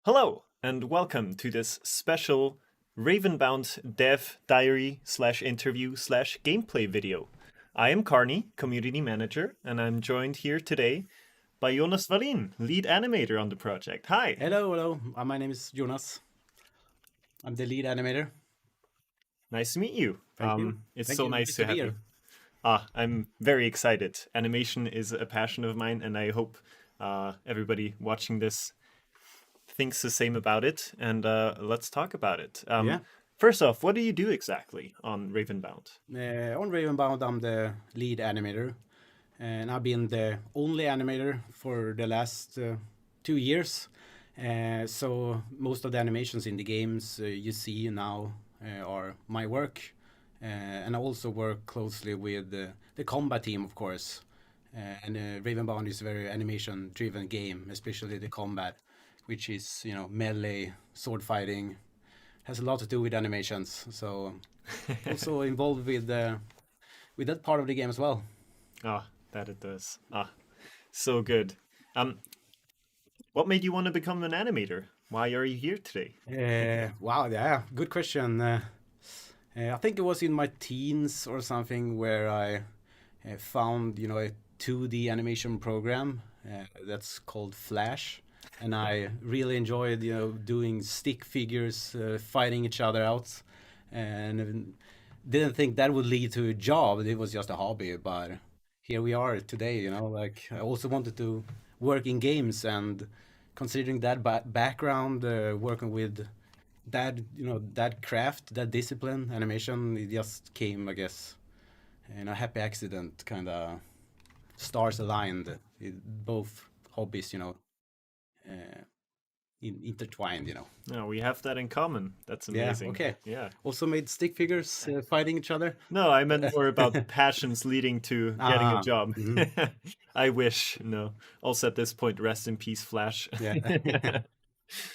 Hello, and welcome to this special Ravenbound dev diary slash interview slash gameplay video. I am Carney, community manager, and I'm joined here today by Jonas Wallin, lead animator on the project. Hi. Hello. My name is Jonas. I'm the lead animator. Nice to meet you. Thank you. It's Thank so you. nice Nice to to be have you. here. I'm very excited. Animation is a passion of mine, and I hope everybody watching this thinks the same about it, and let's talk about it. Yeah. First off, what do you do exactly on Ravenbound? On Ravenbound, I'm the lead animator, and I've been the only animator for the last 2 years. So most of the animations in the games you see now are my work, and I also work closely with the combat team, of course. And Ravenbound is a very animation-driven game, especially the combat, which is melee, sword fighting, has a lot to do with animations. So also involved with that part of the game as well. That it does. So good. Um, what made you want to become an animator? Why are you here today? Wow, yeah, good question. I think it was in my teens or something where I found, a 2D animation program that's called Flash, and I really enjoyed, doing stick figures fighting each other out, and didn't think that would lead to a job. It was just a hobby, but here we are today. Like I also wanted to work in games, and considering that background, working with that craft, that discipline, animation, it just came, I guess, in a happy accident, kind of stars aligned. Both hobbies, uh, intertwined. No, we have that in common. That's Yeah. amazing. Okay. Yeah. Also made stick figures fighting each other. No, I meant more about passions leading to getting a job. Mhm. I wish. No. Also at this point, rest in peace, Flash. Yeah.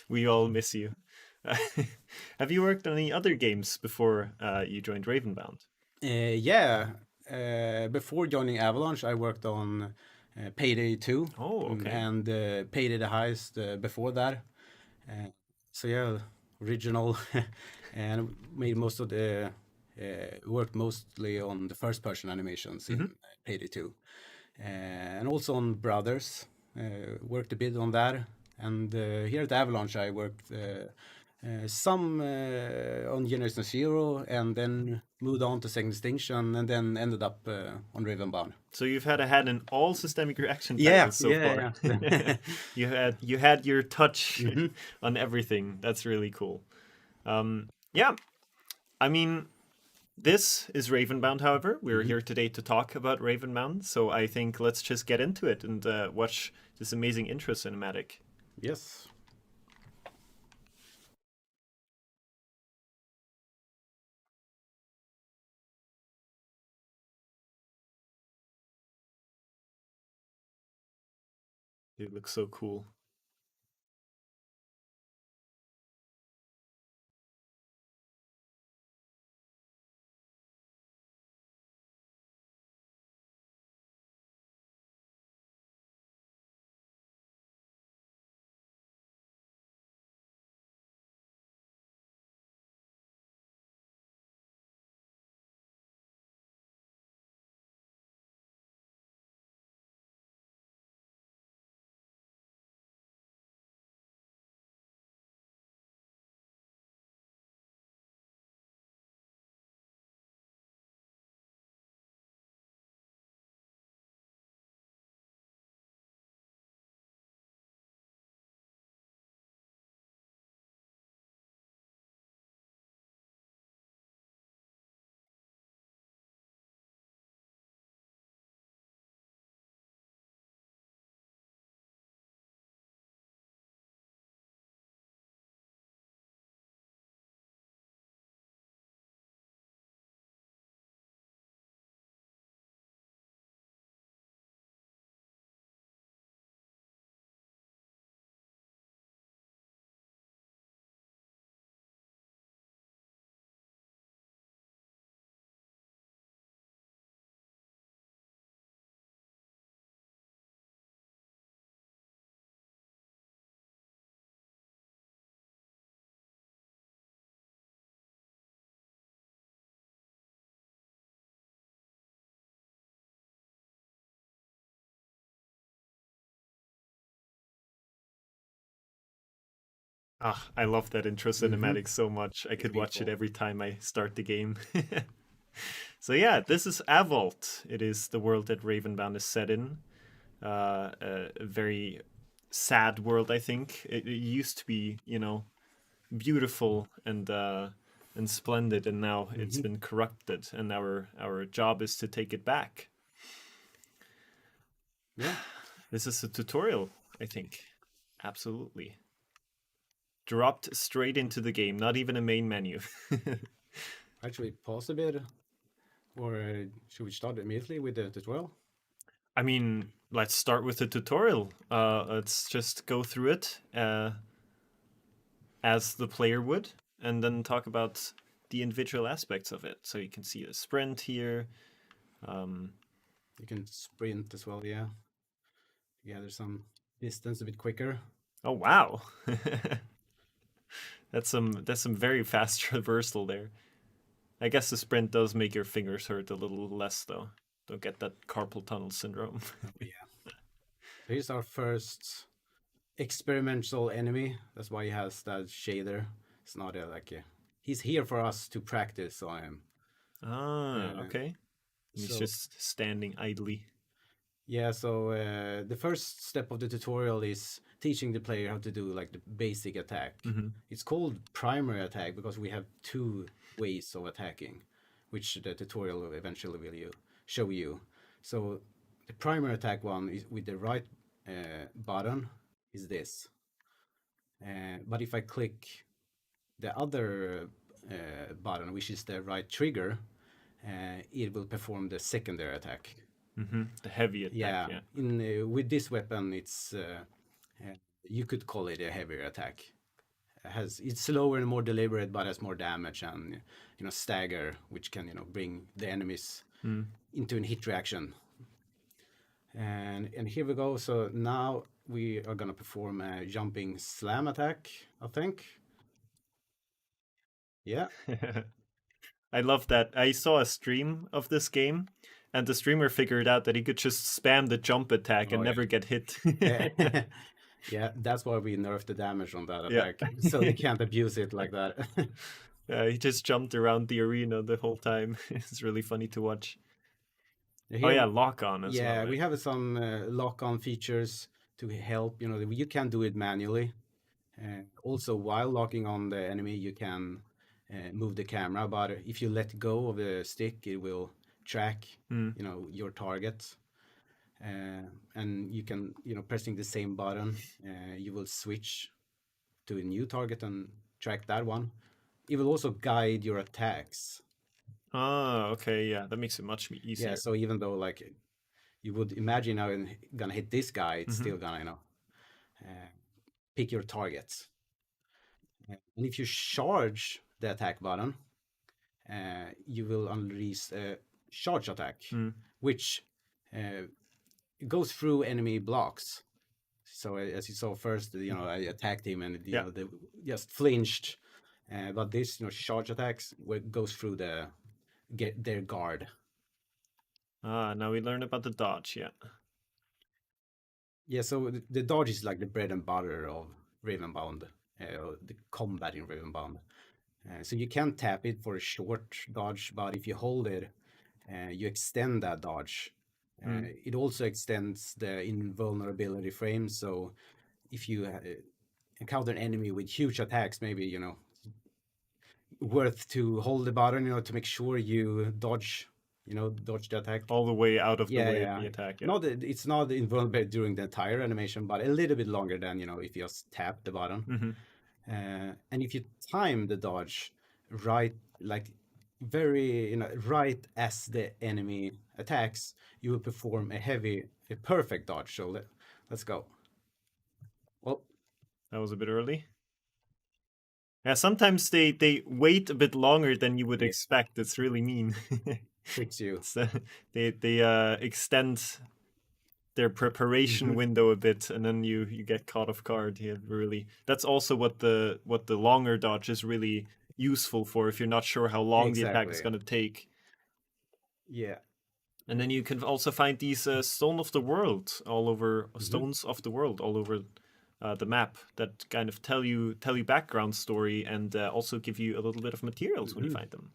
We all miss you. Have you worked on any other games before you joined Ravenbound? Yeah. Before joining Avalanche, I worked on Payday 2 Oh, okay. and Payday the Heist before that. Uh, so yeah, original, and made most of the worked mostly on the first person animations in Hmm. Payday 2, and also on Brothers. Worked a bit on that, and here at Avalanche I worked some on Generation Zero, and then moved on to Second Extinction, and then ended up on Ravenbound. So you've had a hand in all systemic reaction Yeah, titles so far. yeah, yeah. You had your touch Hmm. on everything. That's really cool. Yeah, I mean, this is Ravenbound. However, we're Hmm. here today to talk about Ravenbound. So I think let's just get into it and watch this amazing intro cinematic. Yes. It looks so cool. Ah, I love that intro Mm-hmm. cinematic so much. I It's could watch it beautiful. every time I start the game. So yeah, this is Avolt. It is the world that Ravenbound is set in. A very sad world, I think. It used to be, beautiful and splendid, and now it's Mm-hmm. been corrupted. And our job is to take it back. Yeah, This is a tutorial, I think. Absolutely. Dropped straight into the game, not even a main menu. actually, pause a bit, or should we start immediately with the tutorial? I mean, let's start with the tutorial. Let's just go through it as the player would, and then talk about the individual aspects of it. So you can see a sprint here. Um, You can sprint as well, yeah. Gather some distance a bit quicker. oh wow, that's some very fast traversal there. I guess the sprint does make your fingers hurt a little less though. Don't get that carpal tunnel syndrome. Oh yeah. So here's our first experimental enemy. That's why he has that shader. It's not like a, he's here for us to practice on him. Ah, Uh, okay. He's so just standing idly. yeah, so the first step of the tutorial is teaching the player how to do like the basic attack. Hmm. It's called primary attack because we have two ways of attacking, which the tutorial will eventually show you. So the primary attack one is with the right button is this. But if I click the other button, which is the right trigger, it will perform the secondary attack. Hmm. The heavy attack, Yeah, yeah. in with this weapon, you could call it a heavier attack. It's slower and more deliberate, but has more damage and stagger, which can bring the enemies Mm. into a hit reaction. And here we go. So now we are gonna perform a jumping slam attack, I think. Yeah. I love that. I saw a stream of this game, and the streamer figured out that he could just spam the jump attack and Oh never get hit. yeah. Yeah, that's why we nerfed the damage on that Yeah. attack, so they can't abuse it like that. He just jumped around the arena the whole time. It's really funny to watch. Oh Here, yeah, lock on as well, yeah, we right? have some lock-on features to help. You can do it manually. Also, while locking on the enemy, you can move the camera, but if you let go of the stick, it will track, Mm. your target. And you can, pressing the same button, you will switch to a new target and track that one. It will also guide your attacks. Ah, okay, yeah, that makes it much Yeah, easier. so even though like you would imagine I'm gonna hit this guy, it's Hmm. still gonna, uh, pick your targets. And if you charge the attack button, you will unleash a charge attack, Mm. which uh, goes through enemy blocks. So as you saw first, I attacked him and Yeah. they just flinched. But this, charge attacks goes through get their guard. Ah, now we learned about the dodge. Yeah. Yeah, so the dodge is like the bread and butter of Ravenbound, the combat in Ravenbound. So you can tap it for a short dodge, but if you hold it, you extend that dodge. Mm. It also extends the invulnerability frame. So if you encounter an enemy with huge attacks, maybe worth to hold the button, to make sure you dodge the attack. All the way out of the Yeah, way of yeah. the attack. Yeah. Not it's not invulnerable during the entire animation, but a little bit longer than if you just tap the button. Hmm. And if you time the dodge right, like very right as the enemy attacks, you will perform a perfect dodge. So let's go. Well, That was a bit early. Yeah, sometimes they wait a bit longer than you would yeah, expect. It's really mean. tricks you. It's, they extend their preparation Hmm. window a bit, and then you get caught off guard. Yeah, really. That's also what the longer dodge is really useful for if you're not sure how long the attack is Exactly. going to take. Yeah. And then you can also find these stone of the world all over Hmm. stones of the world all over the map that kind of tell you background story and also give you a little bit of materials when you find them.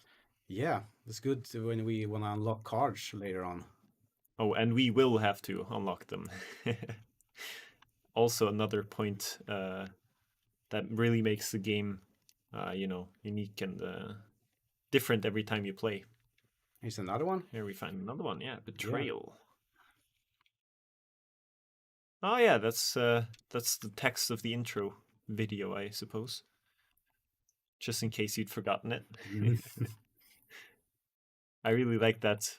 Yeah, it's good when we want to unlock cards later on. Oh, and we will have to unlock them. Also, another point that really makes the game, unique and different every time you play. Here's another one. Here we find another one. Yeah, betrayal. Yeah. Oh yeah, that's the text of the intro video, I suppose. Just in case you'd forgotten it. I really like that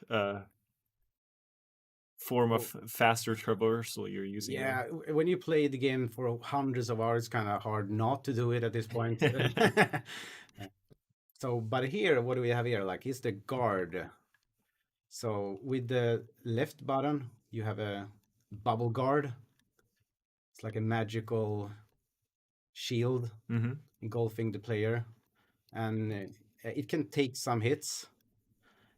form of faster traversal you're using. Yeah, when you play the game for hundreds of hours, it's kind of hard not to do it at this point. So, but here, what do we have here? Like, it's the guard. So with the left button, you have a bubble guard. It's like a magical shield engulfing the player, and it can take some hits.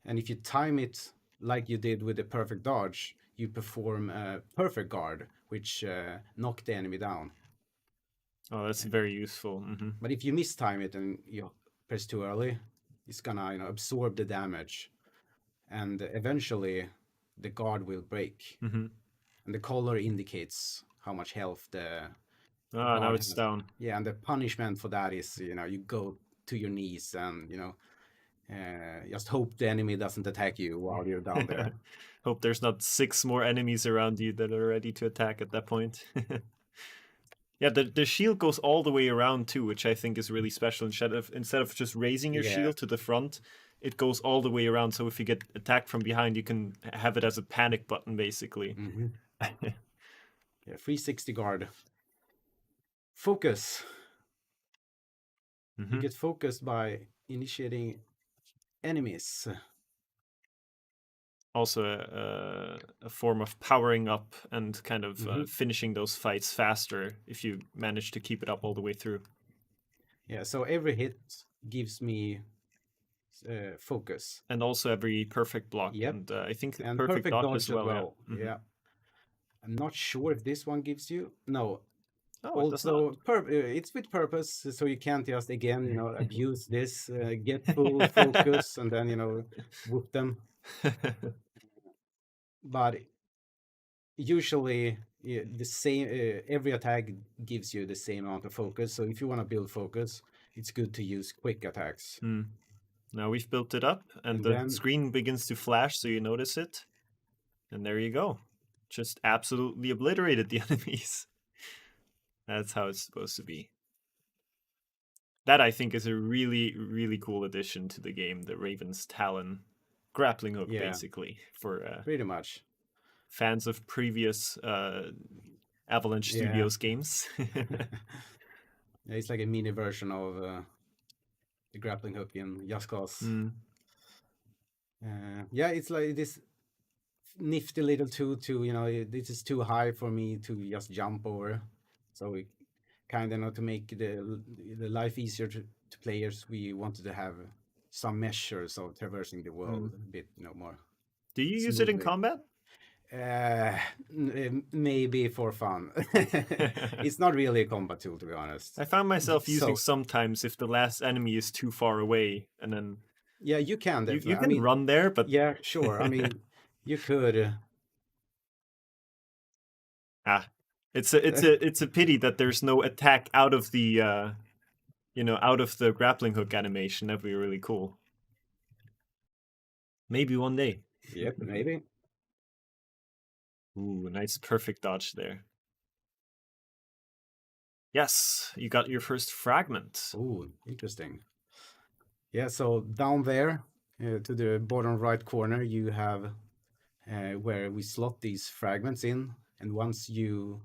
And if you time it like you did with the perfect dodge, you perform a perfect guard, which knock the enemy down. Oh, that's very useful. But if you mistime it and you press too early, it's gonna absorb the damage, and eventually the guard will break. And the color indicates how much health the now it's down. Yeah, and the punishment for that is you go to your knees and just hope the enemy doesn't attack you while you're down there. Hope there's not 6 more enemies around you that are ready to attack at that point. Yeah, the shield goes all the way around too, which I think is really special. Instead of just raising your shield to the front, it goes all the way around. So if you get attacked from behind, you can have it as a panic button, basically. Yeah, 360 guard. Focus. You get focused by initiating enemies. Also a form of powering up and kind of finishing those fights faster if you manage to keep it up all the way through. Yeah, so every hit gives me focus. And also every perfect block. Yep. And I think and perfect dodge as well. Yeah. I'm not sure if this one gives you. No. Oh, also, it's with purpose, so you can't just again, abuse this, get full focus, and then whoop them. But usually, the same every attack gives you the same amount of focus. So if you want to build focus, it's good to use quick attacks. Now we've built it up, and the screen begins to flash, so you notice it, and there you go. Just absolutely obliterated the enemies. That's how it's supposed to be. That, I think, is a really, really cool addition to the game, the Raven's Talon grappling hook, basically, for pretty much fans of previous Avalanche Studios games. It's like a mini version of the grappling hook in Just Cause. Yeah, it's like this nifty little tool to, this is too high for me to just jump over. So we kind of to make the life easier to players, we wanted to have some measures of traversing the world a bit more. Do you use it in combat? Maybe for fun. It's not really a combat tool, to be honest. I found myself using sometimes if the last enemy is too far away, and then yeah, you can definitely. You can run there, but yeah, sure. I mean, you could. It's a pity that there's no attack out of the out of the grappling hook animation. That'd be really cool. Maybe one day. Yep, maybe. Ooh, nice perfect dodge there. Yes, you got your first fragment. Ooh, interesting. Yeah, so down there to the bottom right corner, you have where we slot these fragments in, and once you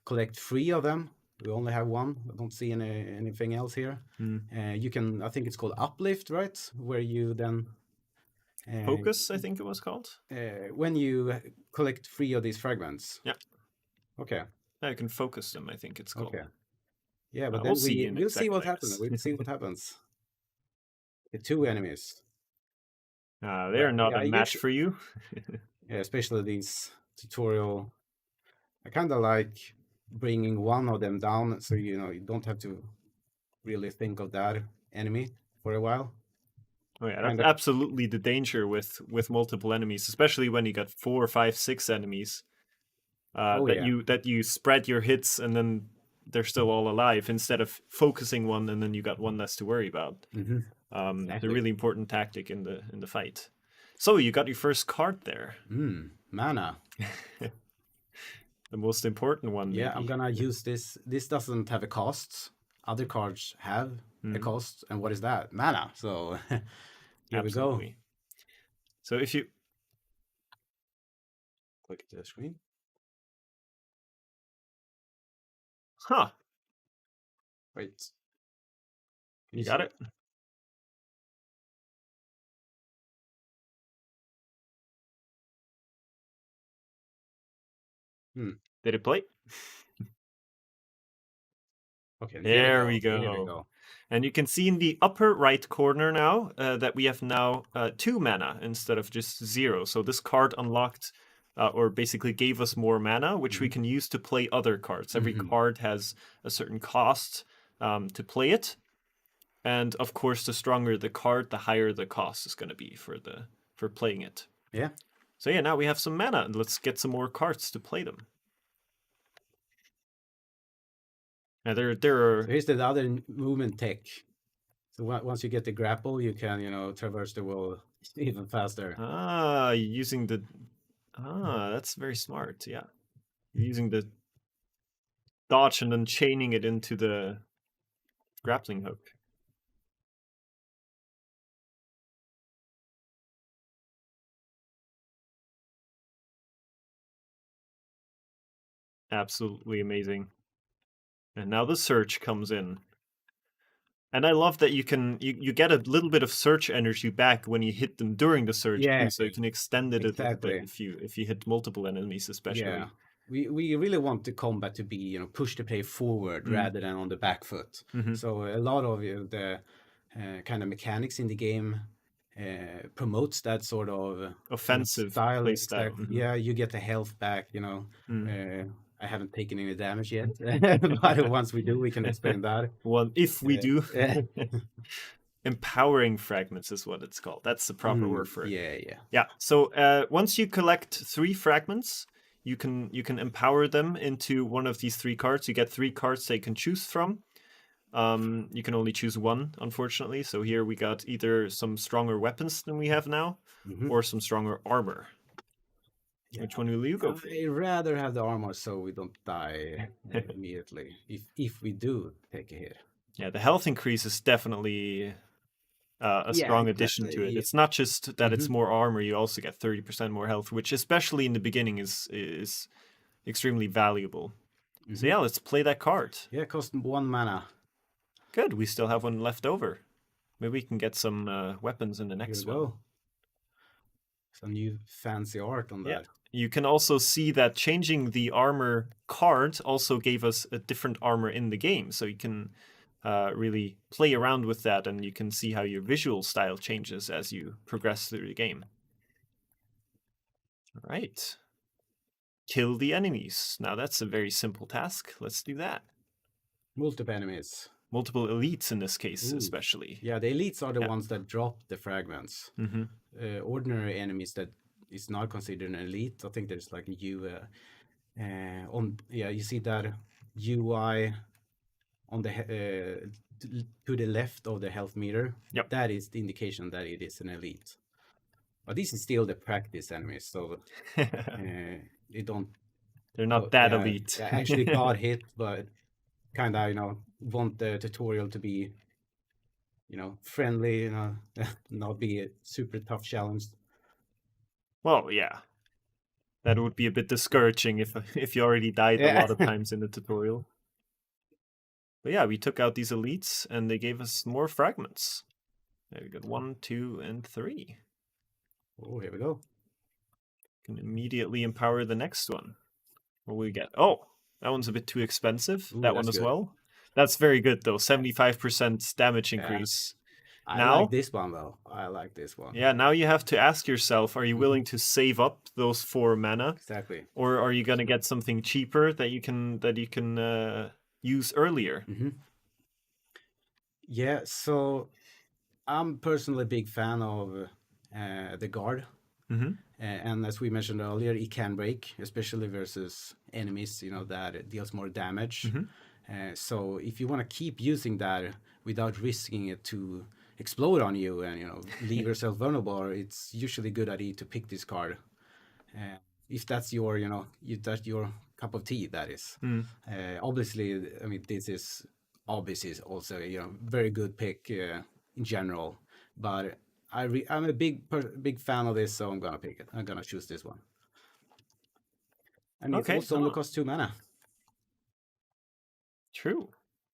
collect 3 of them, we only have 1. I don't see anything else here. You can, I think it's called uplift, right? Where you then focus, I think it was called. When you collect 3 of these fragments. Yeah. Okay. Yeah, you can focus them, I think it's called. Okay. Yeah, but then we'll see what happens. We'll see what happens. The 2 enemies. They're not a match for you. Yeah, especially these tutorial. I kind of like bringing one of them down, so you don't have to really think of that enemy for a while. Oh yeah, that's Kinda. absolutely the danger with multiple enemies, especially when you got 4, 5, 6 enemies. Oh that yeah. you spread your hits and then they're still all alive instead of focusing one and then you got one less to worry about. Mm-hmm. The Exactly. really important tactic in the fight. So you got your first card there. Mana. The most important one, Yeah, I'm maybe. gonna use this. This doesn't have a cost. Other cards have a cost, and what is that? Mana. So here we go. Absolutely. So if you Click to the screen. Wait. You got see it? Did it play? Okay, here we There go. we Here we go. go. And you can see in the upper right corner now that we have now 2 mana instead of just 0. So this card unlocked or basically gave us more mana, which we can use to play other cards. Every card has a certain cost to play it. And of course, the stronger the card, the higher the cost is going to be for playing it. Yeah. So yeah, now we have some mana, and let's get some more cards to play them. Now there are. So here's the other movement tech. So once you get the grapple, you can traverse the world even faster. Using the. That's very smart. Yeah, you're using the dodge and then chaining it into the grappling hook. Absolutely amazing. And now the search comes in. And I love that you get a little bit of search energy back when you hit them during the search Yeah, too, so you can extend it a little bit exactly. if you hit multiple enemies especially. Yeah. We really want the combat to be, push the play forward rather than on the back foot. So a lot of the kind of mechanics in the game promotes that sort of Offensive style. play style. Yeah, you get the health back. I haven't taken any damage yet, but once we do, we can explain that. Well, if we do. Yeah. Empowering fragments is what it's called. That's the proper word for it. Yeah. Yeah. So once you collect 3 fragments, you can empower them into one of these 3 cards. You get 3 cards they can choose from. You can only choose one, unfortunately. So here we got either some stronger weapons than we have now, or some stronger armor. Yeah. Which one will you go for? I'd rather have the armor so we don't die immediately. If we do take a hit. Yeah, the health increase is definitely a strong addition to it. It's not just that it's more armor; you also get 30% more health, which, especially in the beginning, is extremely valuable. So yeah, let's play that card. Yeah, it costs 1 mana. Good. We still have one left over. Maybe we can get some weapons in the next one. Some new fancy art on that. You can also see that changing the armor card also gave us a different armor in the game. So you can really play around with that, and you can see how your visual style changes as you progress through the game. All right. Kill the enemies. Now that's a very simple task. Let's do that. Multiple enemies. Multiple elites in this case, especially. Yeah, the elites are the ones that drop the fragments. Ordinary enemies that is not considered an elite. I think there's like a you see that UI on the to the left of the health meter. Yep. That is the indication that it is an elite. But this is still the practice enemies, so they're not that elite. I actually got hit, but kind of want the tutorial to be friendly, not be a super tough challenge. Well, yeah, that would be a bit discouraging if you already died a lot of times in the tutorial. But yeah, we took out these elites and they gave us more fragments. There we go, 1, 2, and 3. Oh, here we go. Can immediately empower the next one. What will we get? Oh, that one's a bit too expensive. That one as well. That's very good though. 75% damage increase. I like Now, this one though. I like this one. yeah, now you have to ask yourself, are you Hmm. willing to save up those 4 mana, Exactly. or are you gonna get something cheaper that you can use earlier? Hmm. Yeah, so I'm personally a big fan of the guard. Mm-hmm. And as we mentioned earlier, it can break, especially versus enemies, that it deals more damage. Mm-hmm. So if you want to keep using that without risking it to explode on you and leave yourself vulnerable, it's usually a good idea to pick this card. Uh, if that's your, that's your cup of tea, that is. Mm. Obviously, I mean, this is obviously also very good pick in general, but I'm a big fan of this, so I'm gonna pick it. I'm gonna choose this one, and it Okay. also only costs 2 mana. True.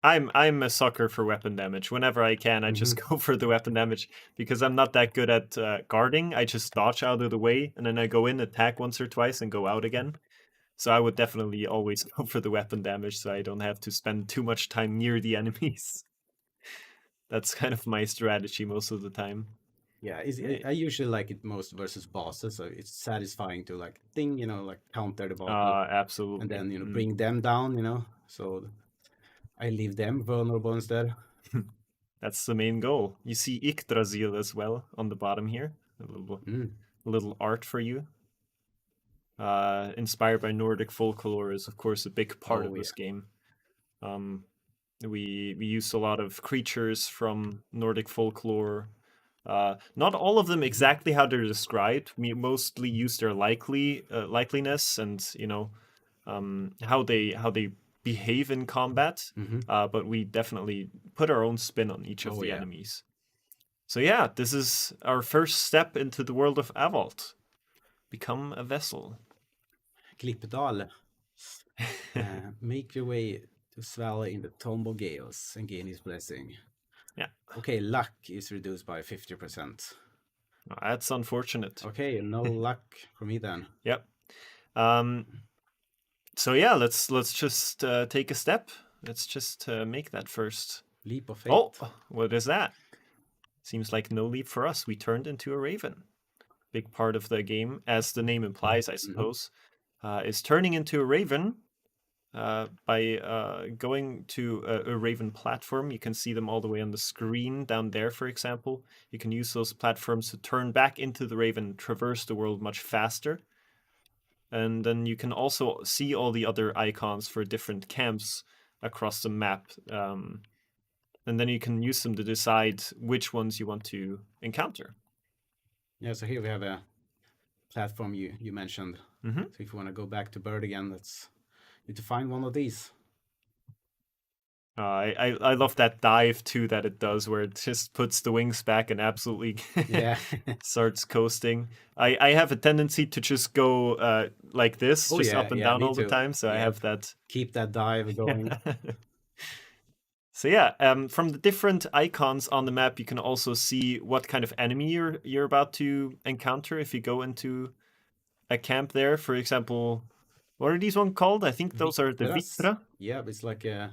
I'm a sucker for weapon damage. Whenever I can, I just Hmm. go for the weapon damage because I'm not that good at guarding. I just dodge out of the way and then I go in, attack once or twice, and go out again. So I would definitely always go for the weapon damage so I don't have to spend too much time near the enemies. That's kind of my strategy most of the time. Yeah, Right. I usually like it most versus bosses, so it's satisfying to like like counter the boss and Absolutely. then Mm. bring them down, so I leave them vulnerable instead. That's the main goal. You see Yggdrasil as well on the bottom here. Mm. A little art for you. Inspired by Nordic folklore is of course a big part Oh of this yeah. game. Um, we use a lot of creatures from Nordic folklore. Not all of them Hmm. exactly how they're described. We mostly use their likeliness and how they behave in combat. Hmm. But we definitely put our own spin on each of Oh the yeah. enemies. So yeah, this is our first step into the world of Avalt. Become a vessel. Klippdal. Make your way to Svala in the Tomb of Gales and gain his blessing. Yeah, Okay, luck is reduced by 50%. that's unfortunate. Okay, no luck for me then. Yep. Um, so yeah, let's just take a step. Let's just make that first. Leap of Oh, faith. what is that? Seems like no leap for us. We turned into a raven. Big part of the game, as the name implies, I Hmm. suppose, is turning into a raven by going to a Raven platform. You can see them all the way on the screen down there, for example. You can use those platforms to turn back into the Raven, traverse the world much faster. And then you can also see all the other icons for different camps across the map. And then you can use them to decide which ones you want to encounter. Yeah, so here we have a platform you mentioned. Mm-hmm. So if you want to go back to Bird again, let's need to find one of these. I love that dive too that it does, where it just puts the wings back and absolutely Yeah. starts coasting. I have a tendency to just go like this, Oh just yeah, up and yeah, down me all the too. time. So I Yeah. have that. Keep that dive going. So yeah, from the different icons on the map, you can also see what kind of enemy you're about to encounter if you go into a camp there. For example, what are these one called? I think those are the Vitras. Vitra. Yeah, it's like a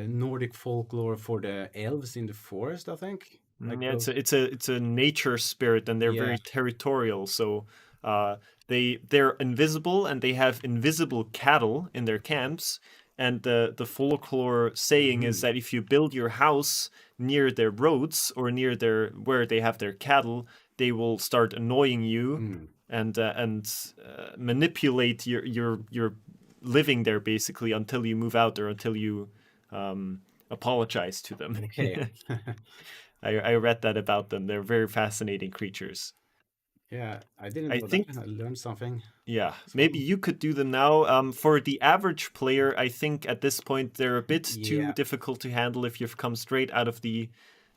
Nordic folklore for the elves in the forest, I think. Like Yeah, those. it's a nature spirit, and they're Yeah. very territorial. So uh, they're invisible, and they have invisible cattle in their camps. And the folklore saying is Hmm. that if you build your house near their roads or near their where they have their cattle, they will start annoying you Mm. and manipulate your living there basically until you move out or until you apologize to them. Okay. I read that about them. They're very fascinating creatures. Yeah, I didn't I know that. think, I learned something yeah, as maybe well. you could do them now. For the average player, I think at this point they're a bit too Yeah. difficult to handle if you've come straight out of the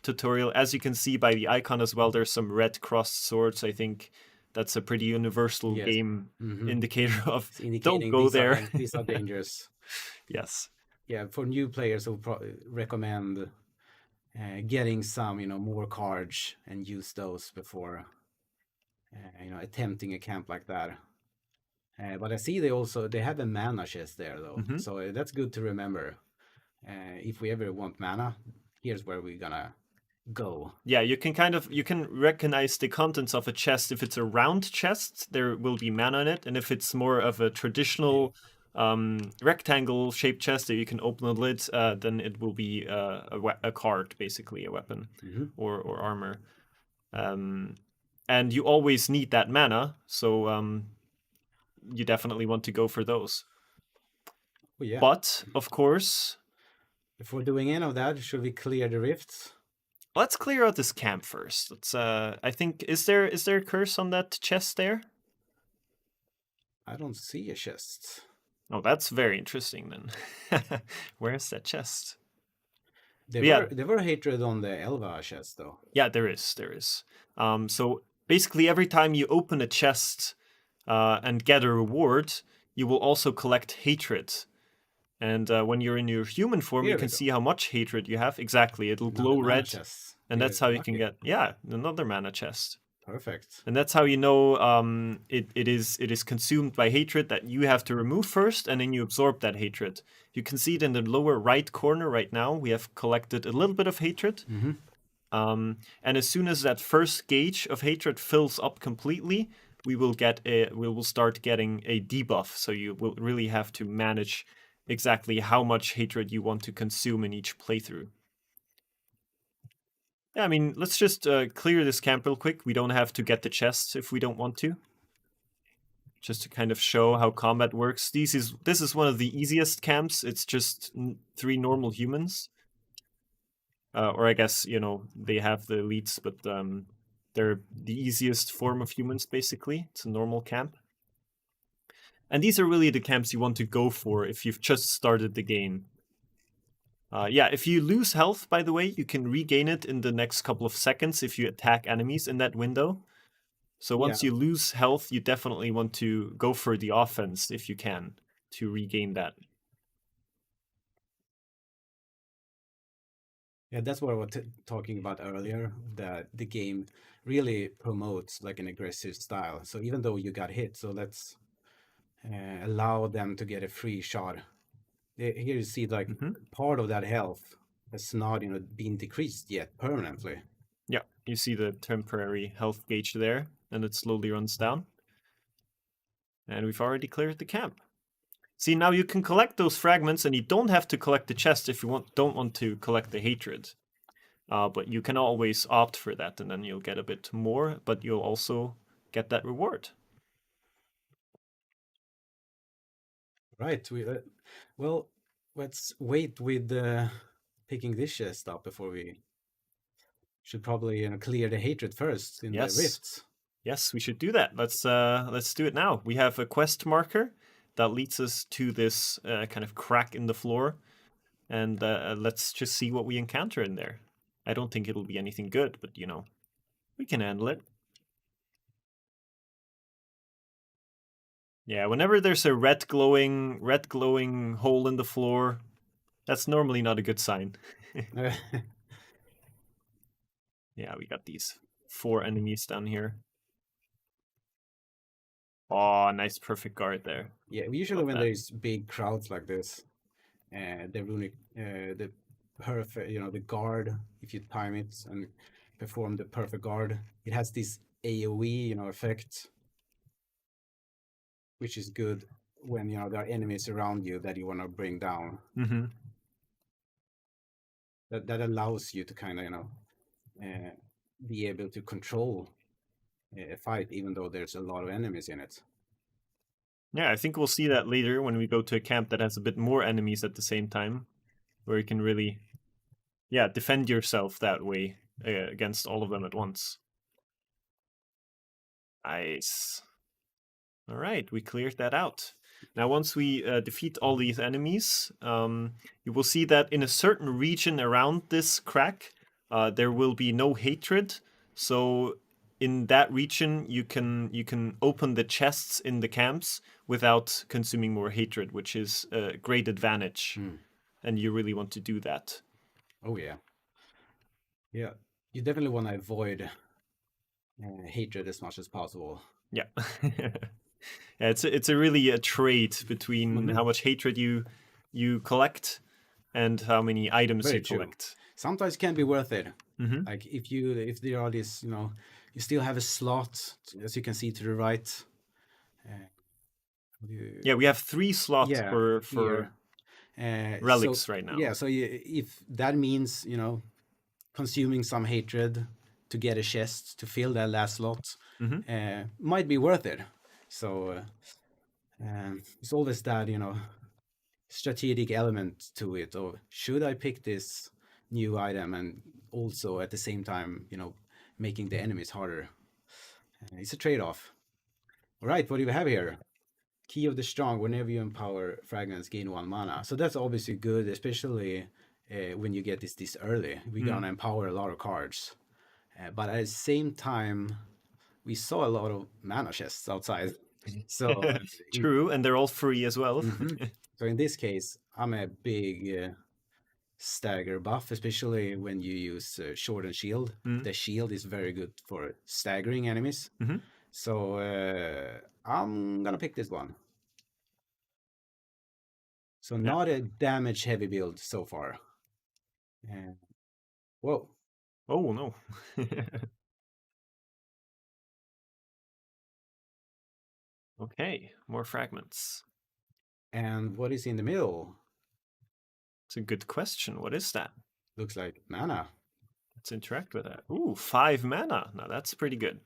tutorial. As you can see by the icon as well, there's some red crossed swords. I think that's a pretty universal Yes. game Hmm. indicator of It's don't indicating go there. these are dangerous. Yes. Yeah, for new players, I would recommend getting some, more cards and use those before, attempting a camp like that. But I see they have a mana chest there though, Hmm. so that's good to remember. If we ever want mana, here's where we're gonna go. Yeah, you can recognize the contents of a chest. If it's a round chest, there will be mana in it, and if it's more of a traditional rectangle shaped chest that you can open the lid, then it will be a card, basically a weapon or armor. And you always need that mana, so you definitely want to go for those. Oh, yeah. But of course, Before doing any of that, should we clear the rifts? let's clear out this camp first. Let's. I think is there a curse on that chest there? I don't see a chest. Oh, that's very interesting then. Where's that chest? There were hatred on the Elva chest though. Yeah, there is. So basically, every time you open a chest and get a reward, you will also collect hatred. And when you're in your human form, Here you we can go. see how much hatred you have. Exactly, it'll glow Another mana red, chest. and that's how you can Lucky. get another mana chest. Perfect. And that's how you know it is consumed by hatred that you have to remove first, and then you absorb that hatred. You can see it in the lower right corner right now. We have collected a little bit of hatred. And as soon as that first gauge of hatred fills up completely, we will start getting a debuff. So you will really have to manage exactly how much hatred you want to consume in each playthrough. Yeah, I mean, let's just clear this camp real quick. We don't have to get the chests if we don't want to. Just to kind of show how combat works. This is one of the easiest camps. It's just 3 normal humans. Or I guess, they have the elites, but they're the easiest form of humans, basically. It's a normal camp. And these are really the camps you want to go for if you've just started the game. If you lose health, by the way, you can regain it in the next couple of seconds if you attack enemies in that window. So once you lose health, you definitely want to go for the offense if you can to regain that. Yeah, that's what I was talking about earlier, that the game really promotes like an aggressive style. So even though you got hit, so let's allow them to get a free shot. Here you see like part of that health has not been decreased yet permanently. Yeah, you see the temporary health gauge there, and it slowly runs down. And we've already cleared the camp. See, now you can collect those fragments, and you don't have to collect the chest if you don't want to collect the hatred. But you can always opt for that, and then you'll get a bit more, but you'll also get that reward. Right. Well, let's wait with picking this chest up before we should probably clear the hatred first in the rifts. Yes, we should do that. Let's do it now. We have a quest marker that leads us to this kind of crack in the floor, and let's just see what we encounter in there. I don't think it'll be anything good, but we can handle it. Yeah, whenever there's a red glowing hole in the floor, that's normally not a good sign. Yeah, we got these 4 enemies down here. Oh, nice perfect guard there. Yeah, usually when there's big crowds like this, the runic, the perfect, the guard, if you time it and perform the perfect guard, it has this AoE, effect, which is good when there are enemies around you that you want to bring down. That allows you to kind of be able to control a fight, even though there's a lot of enemies in it. Yeah, I think we'll see that later when we go to a camp that has a bit more enemies at the same time, where you can really, defend yourself that way against all of them at once. Nice. All right, we cleared that out. Now, once we defeat all these enemies, you will see that in a certain region around this crack, there will be no hatred. So in that region, you can open the chests in the camps without consuming more hatred, which is a great advantage. And you really want to do that. Oh, yeah. Yeah, you definitely want to avoid hatred as much as possible. Yeah. Yeah, it's really a trade between how much hatred you collect and how many items Very you true. collect. Sometimes it can be worth it. Mm-hmm. Like if there are this, you still have a slot, as you can see to the right. Yeah, we have 3 slots Yeah, for here. So relics right now. yeah, so if that means consuming some hatred to get a chest to fill that last slot, might be worth it. So it's always that strategic element to it. Or should I pick this new item and also at the same time making the enemies harder? It's a trade-off. All right, what do we have here? Key of the Strong. Whenever you empower fragments, gain 1 mana. So that's obviously good, especially when you get this early. We're gonna empower a lot of cards, but at the same time, we saw a lot of mana chests outside. So True, and they're all free as well. so in this case, I'm a big stagger buff, especially when you use Sword and Shield. The shield is very good for staggering enemies. So I'm gonna pick this one. So not a damage heavy build so far. Whoa. Oh no. Okay, more fragments. And what is in the middle? It's a good question. What is that? Looks like mana. Let's interact with that. Ooh, 5 mana. Now that's pretty good.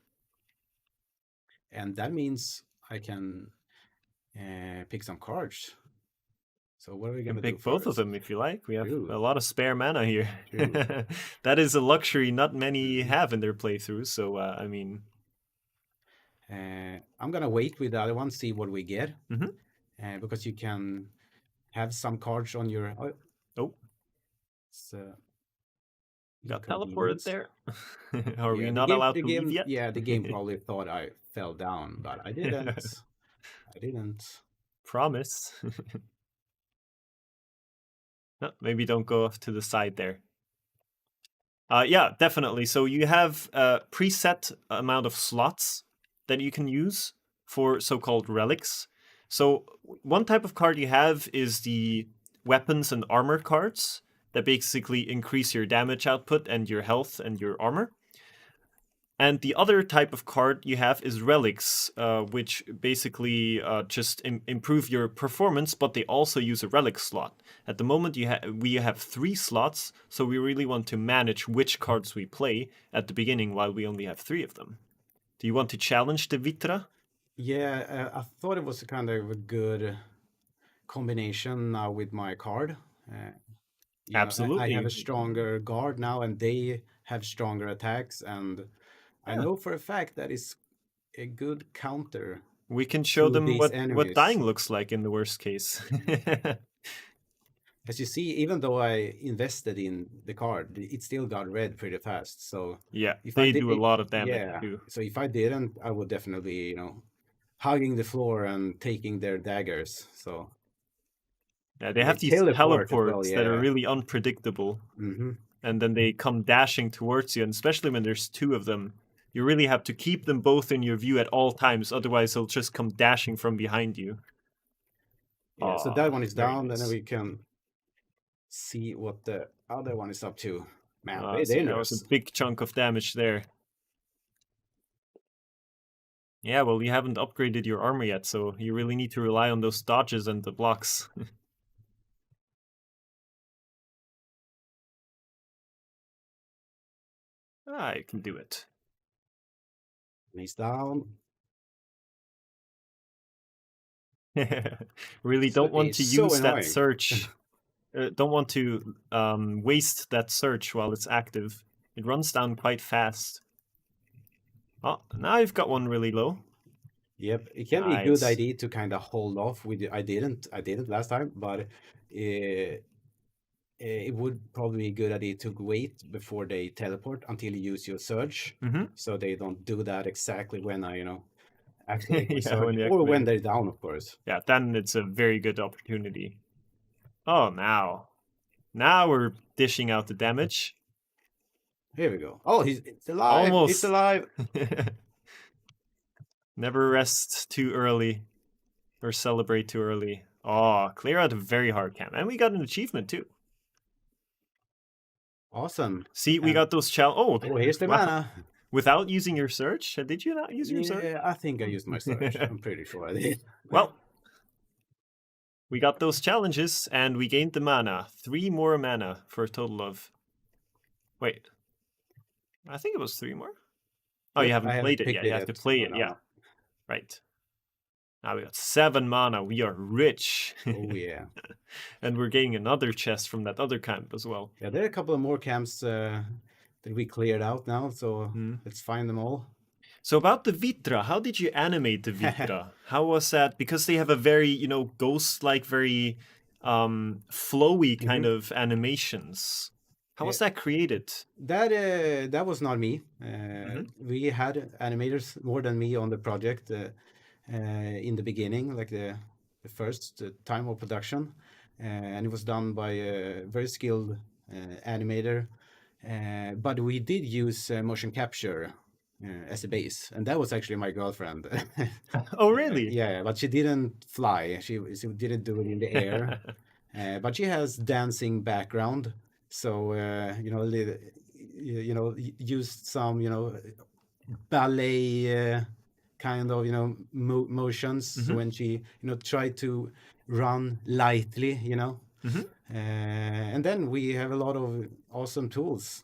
And that means I can pick some cards. So what are we You gonna can do pick both of first? them if you like. We have True. a lot of spare mana here. True. That is a luxury not many have in their playthroughs. So I mean, I'm gonna wait with the other one, see what we get, because you can have some cards on your. oh, It's got teleported inconvenience. there. Are we Yeah, not allowed to leave yet? Yeah, the game probably thought I fell down, but I didn't. I didn't. Promise. No, maybe don't go off to the side there. Yeah, definitely. So you have a preset amount of slots that you can use for so-called relics. So one type of card you have is the weapons and armor cards that basically increase your damage output and your health and your armor. And the other type of card you have is relics, which basically just improve your performance, but they also use a relic slot. At the moment, we have 3 slots, so we really want to manage which cards we play at the beginning while we only have 3 of them. Do you want to challenge the Vitra? Yeah, I thought it was kind of a good combination now with my card. I have Absolutely. a stronger guard now, and they have stronger attacks, and I know for a fact that is a good counter We can show to them these what enemies. dying looks like in the worst case. As you see, even though I invested in the card, it still got red pretty fast. So Yeah, if I they did, do a lot of damage yeah. too. So if I didn't, I would definitely, hugging the floor and taking their daggers. So Yeah, they have these teleport as well. teleports that are Yeah. really unpredictable. Mm-hmm. And then they come dashing towards you, and especially when there's 2 of them, you really have to keep them both in your view at all times, otherwise they'll just come dashing from behind you. Yeah. So that one is very down, nice. and then we can see what the other one is up to. Man, So very that was dangerous. a big chunk of damage there. Yeah, well, you haven't upgraded your armor yet, so you really need to rely on those dodges and the blocks. I can do it. He's down. Really So don't want it's to so use that annoying. search. Don't want to waste that search while it's active. It runs down quite fast. Oh, now I've got one really low. Yep, it can be a good Nice. idea to kind of hold off with. I didn't last time, but it would probably be a good idea to wait before they teleport until you use your surge, so they don't do that exactly when I activate my Yeah, surge, when you or when activate they're down, of course. Yeah, then it's a very good opportunity. Oh, now we're dishing out the damage. Here we go. Oh, it's alive! Almost. It's alive! Never rest too early or celebrate too early. Oh, clear out a very hard camp. And we got an achievement too. Awesome. See, we got those Oh, Oh, here's the wow. mana. Without using your search? Did you not use your search? Yeah, I think I used my search. I'm pretty sure I did. Well, we got those challenges, and we gained the mana. 3 more mana for a total of... Wait. I think it was 3 more. Oh, Yep, you haven't I played it picked yet. You have to play Oh, it, no, yeah. no. Right. Now we got 7 mana. We are rich. Oh, yeah. And we're getting another chest from that other camp as well. Yeah, there are a couple of more camps that we cleared out now, so Hmm. let's find them all. So about the Vitra, how did you animate the Vitra? How was that? Because they have a very, you know, ghost-like, very flowy kind of animations. How was that created? That was not me. We had animators more than me on the project in the beginning, like the first time of production, and it was done by a very skilled animator. But we did use motion capture as a base, and that was actually my girlfriend. Oh, really? Yeah, but she didn't fly. She didn't do it in the air. But she has dancing background, so used some ballet kind of motions when she tried to run lightly, and then we have a lot of awesome tools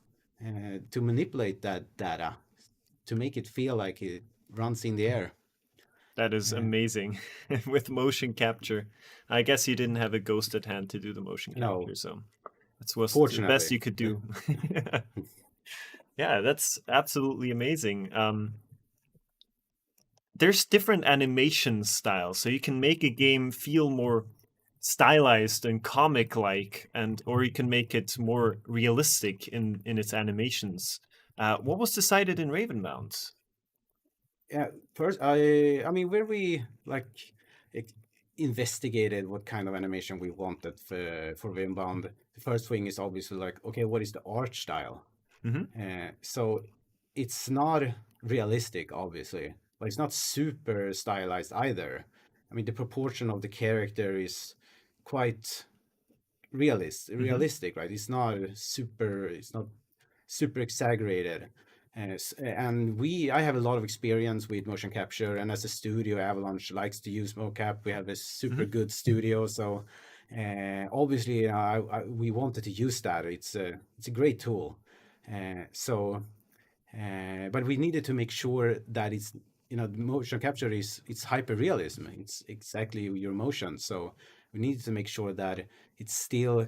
to manipulate that data to make it feel like it runs in the air. That is amazing. With motion capture. I guess you didn't have a ghost at hand to do the motion No. capture, so that's the best you could do. Yeah, that's absolutely amazing. There's different animation styles, so you can make a game feel more stylized and comic-like, or you can make it more realistic in its animations. What was decided in Ravenbound? Yeah, first I mean where we investigated what kind of animation we wanted for Ravenbound. The first thing is obviously like, okay, what is the art style? So it's not realistic, obviously, but it's not super stylized either. I mean, the proportion of the character is quite realistic, right? It's not super exaggerated. And I have a lot of experience with motion capture, and as a studio, Avalanche likes to use mocap. We have a super good studio, so obviously we wanted to use that. It's a great tool. But we needed to make sure that it's the motion capture it's hyper realism. It's exactly your motion. So we needed to make sure that it still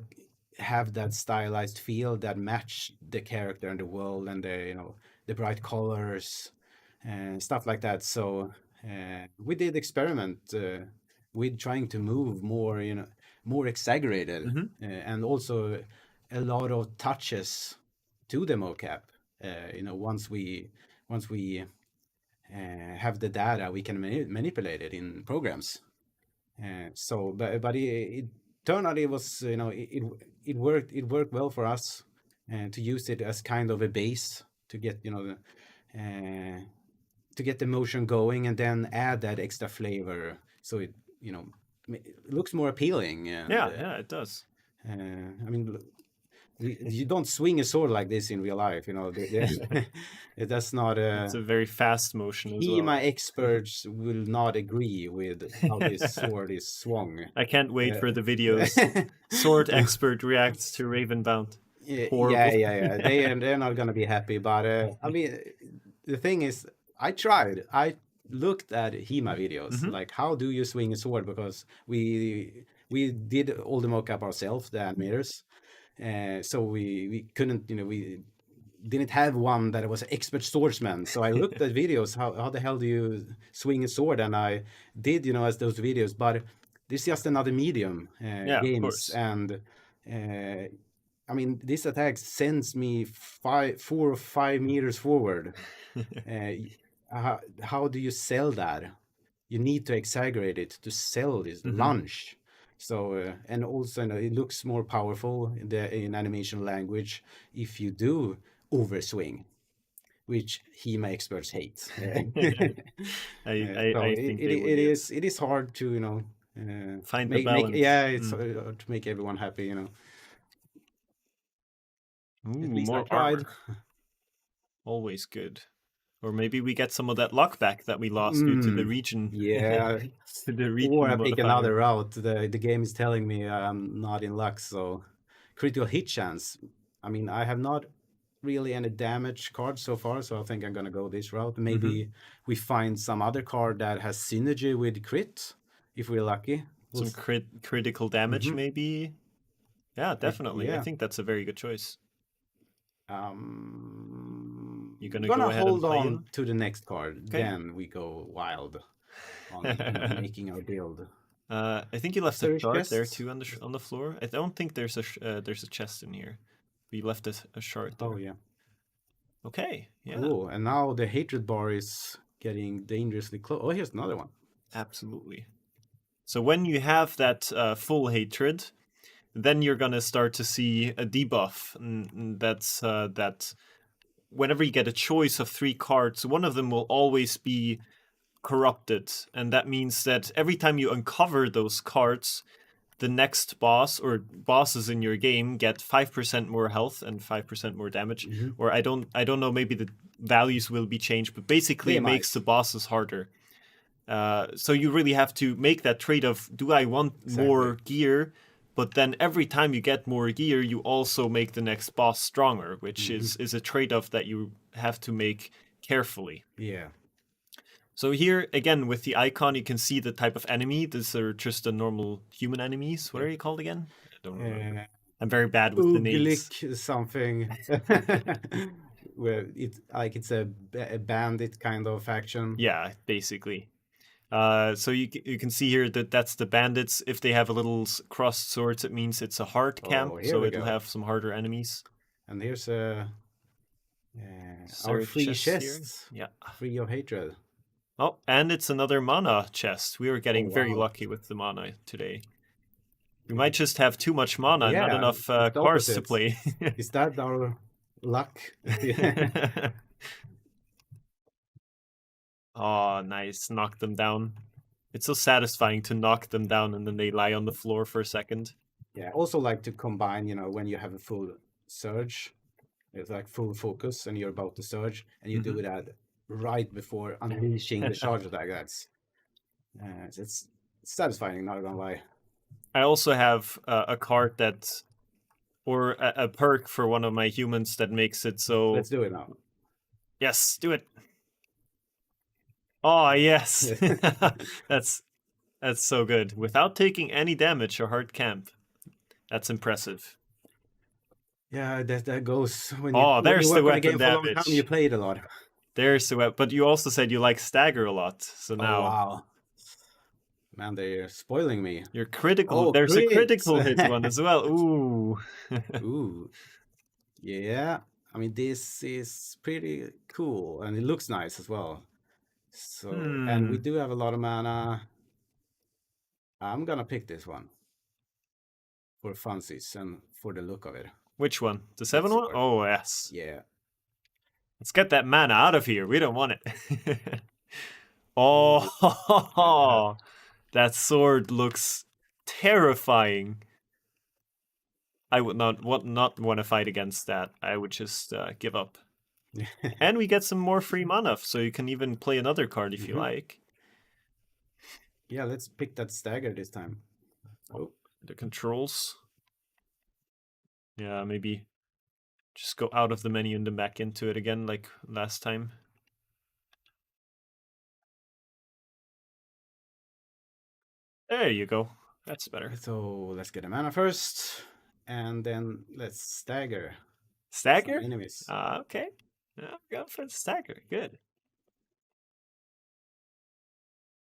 have that stylized feel that match the character and the world and the bright colors and stuff like that. So we did experiment with trying to move more exaggerated and also a lot of touches to the mocap. Once we have the data, we can manipulate it in programs. But it turned out it was it worked well for us to use it as kind of a base to get to get the motion going and then add that extra flavor so it looks more appealing. And, yeah, it does. I mean, you don't swing a sword like this in real life, that's not It's a very fast motion as well. My experts will not agree with how this sword is swung. I can't wait for the videos. Sword expert reacts to Ravenbound. Horrible. Yeah. They're not gonna be happy, but I mean, the thing is, I tried. I looked at HEMA videos, like how do you swing a sword, because we did all the mocap ourselves, the animators. So we couldn't, we didn't have one that was an expert swordsman. So I looked at videos, how the hell do you swing a sword? And I did, as those videos, but this is just another medium, games. Of course. And I mean, this attack sends me 4 or 5 meters forward. How do you sell that? You need to exaggerate it to sell this lunge. So and also it looks more powerful in animation language if you do overswing, which HEMA experts hate. I think it is hard to find the balance. it's hard to make everyone happy. Ooh, At least I more tried. armor. Always good. Or maybe we get some of that luck back that we lost due to the region. Yeah. To the Or region I pick modifier. another route. The game is telling me I'm not in luck, so critical hit chance. I mean, I have not really any damage cards so far, so I think I'm gonna go this route. Maybe we find some other card that has synergy with crit if we're lucky. We'll Some critical damage, Mhm. maybe. Yeah, definitely. I Yeah. think that's a very good choice. You gonna go Gonna ahead and hold play on him? to the next card. Okay. Then we go wild on making our build. I think you left a Storage shard there chest. too on the floor. I don't think there's a chest in here. We left a shard Oh there. yeah. Okay. Yeah. Cool. And now the hatred bar is getting dangerously close. Oh, here's another one. Absolutely. So when you have that full hatred, then you're gonna start to see a debuff. And that's that. Whenever you get a choice of 3 cards, one of them will always be corrupted, and that means that every time you uncover those cards, the next boss or bosses in your game get 5% more health and 5% more damage. Or I don't know, maybe the values will be changed, but basically They it makes might. the bosses harder. So you really have to make that trade of, do I want more gear? But then every time you get more gear, you also make the next boss stronger, which is a trade-off that you have to make carefully. Yeah. So here, again, with the icon, you can see the type of enemy. These are just the normal human enemies. What are you called again? I don't remember. I'm very bad with the names. Uglik something. Where it's a bandit kind of faction. Yeah, basically. So you can see here that that's the bandits. If they have a little crossed swords, it means it's a hard camp, Here so we it'll go. have some harder enemies. And here's Is our there a free chest here? chest. Yeah. Free of hatred. Oh, and it's another mana chest. We are getting very wow. lucky with the mana today. We might just have too much mana and not Yeah, enough it's the cards to opposite. play. Is that our luck? Oh, nice. Knock them down. It's so satisfying to knock them down and then they lie on the floor for a second. Yeah, I also like to combine, when you have a full surge, it's like full focus and you're about to surge and you do that right before unleashing the charge attack. It's satisfying, not gonna lie. I also have a card that, or a perk for one of my humans that makes it so. Let's do it now. Yes, do it. Oh yes, that's so good. Without taking any damage or hard camp, that's impressive. Yeah, that goes when there's you the work on a game weapon for a long time. damage. You play it a lot. There's the weapon, but you also said you like stagger a lot, so now. Oh wow, man, they're spoiling me. You're critical. Oh, There's a crits. critical hit one as well. Ooh. Ooh. Yeah. I mean, this is pretty cool and it looks nice as well. So, and we do have a lot of mana. I'm gonna pick this one for funsies and for the look of it. Which one? The 7 one? Oh, yes. Yeah. Let's get that mana out of here. We don't want it. Oh, that sword looks terrifying. I would not want to fight against that. I would just give up. And we get some more free mana, so you can even play another card if you like. Yeah, let's pick that stagger this time. Oh, the controls. Yeah, maybe just go out of the menu and then back into it again like last time. There you go. That's better. So let's get a mana first, and then let's stagger. Stagger? Enemies. Okay. Yeah, go for the stagger. Good.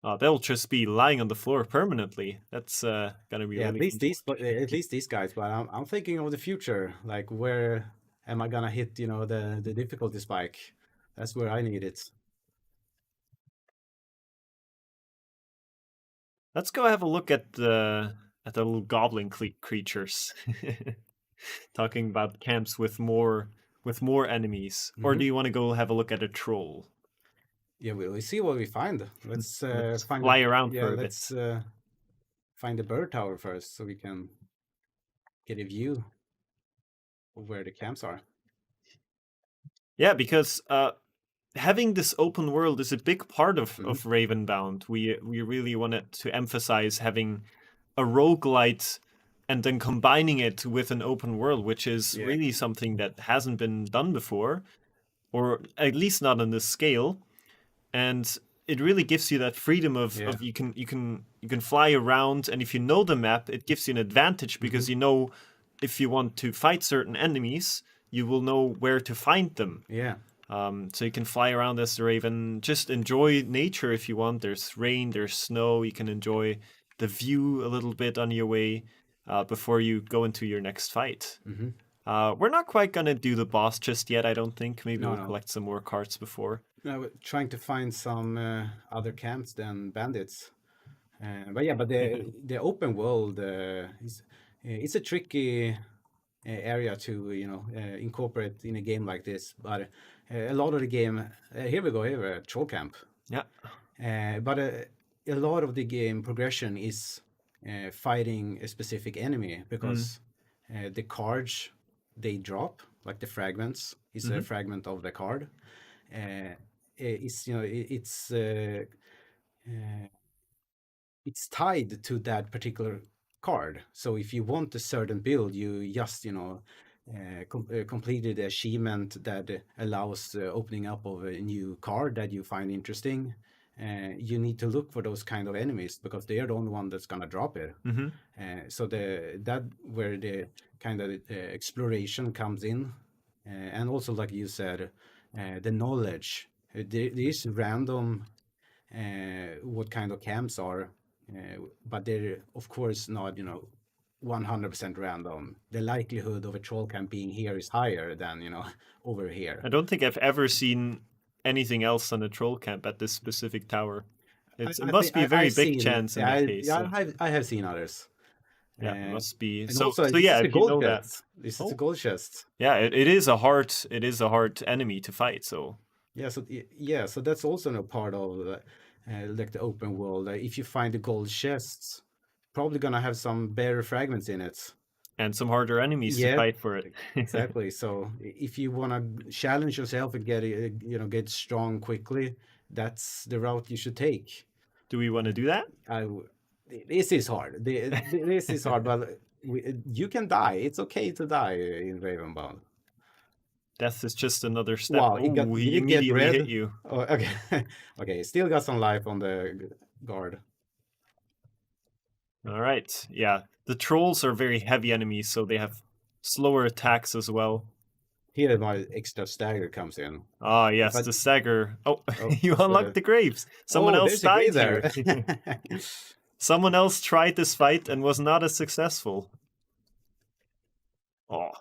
Oh, they'll just be lying on the floor permanently. That's gonna be really. At least these guys. But I'm thinking of the future. Like, where am I gonna hit? The difficulty spike. That's where I need it. Let's go have a look at the little goblin creatures. Talking about camps with more enemies, or do you want to go have a look at a troll? Yeah, we'll see what we find. Let's fly around for a bit. Let's find the bird tower first, so we can get a view. where the camps are. Yeah, because having this open world is a big part of Ravenbound. We really wanted to emphasize having a roguelite and then combining it with an open world, which is Yeah. really something that hasn't been done before, or at least not on this scale. And it really gives you that freedom of you can fly around, and if you know the map, it gives you an advantage because you know if you want to fight certain enemies, you will know where to find them. Yeah. So you can fly around as the Raven, just enjoy nature if you want. There's rain, there's snow. You can enjoy the view a little bit on your way before you go into your next fight. We're not quite gonna do the boss just yet, I don't think. Maybe we'll collect some more cards before. No, we're trying to find some other camps than bandits. But the open world is it's a tricky area to incorporate in a game like this. But a lot of the game here we go here troll camp. Yeah. But a lot of the game progression is fighting a specific enemy because the cards they drop, like the fragments, is a fragment of the card. It's tied to that particular card. So if you want a certain build, you just completed the achievement that allows opening up of a new card that you find interesting. You need to look for those kind of enemies because they are the only one that's gonna drop it. So that where the kind of exploration comes in, and also like you said, the knowledge. There is random what kind of camps are, but they're of course not 100% random. The likelihood of a troll camp being here is higher than over here. I don't think I've ever seen anything else on a troll camp at this specific tower. It must be a very big chance in that case. I have seen others. Yeah, it must be. And So also, yeah, this is if you know that, this is a gold chest. yeah, it is a hard enemy to fight. So so that's also a part of like the open world. If you find the gold chests, probably gonna have some better fragments in it. And some harder enemies to fight for it. Exactly. So if you want to challenge yourself and get strong quickly, that's the route you should take. Do we want to do that? This is hard. This is hard, but you can die. It's okay to die in Ravenbound. Death is just another step. Wow, he immediately hit you. Oh, okay. Okay, still got some life on the guard. All right. Yeah, the trolls are very heavy enemies, so they have slower attacks as well. Here my extra stagger comes in. Ah, yes, the stagger. Oh, you unlocked the graves. Someone else died there. Someone else tried this fight and was not as successful. Oh.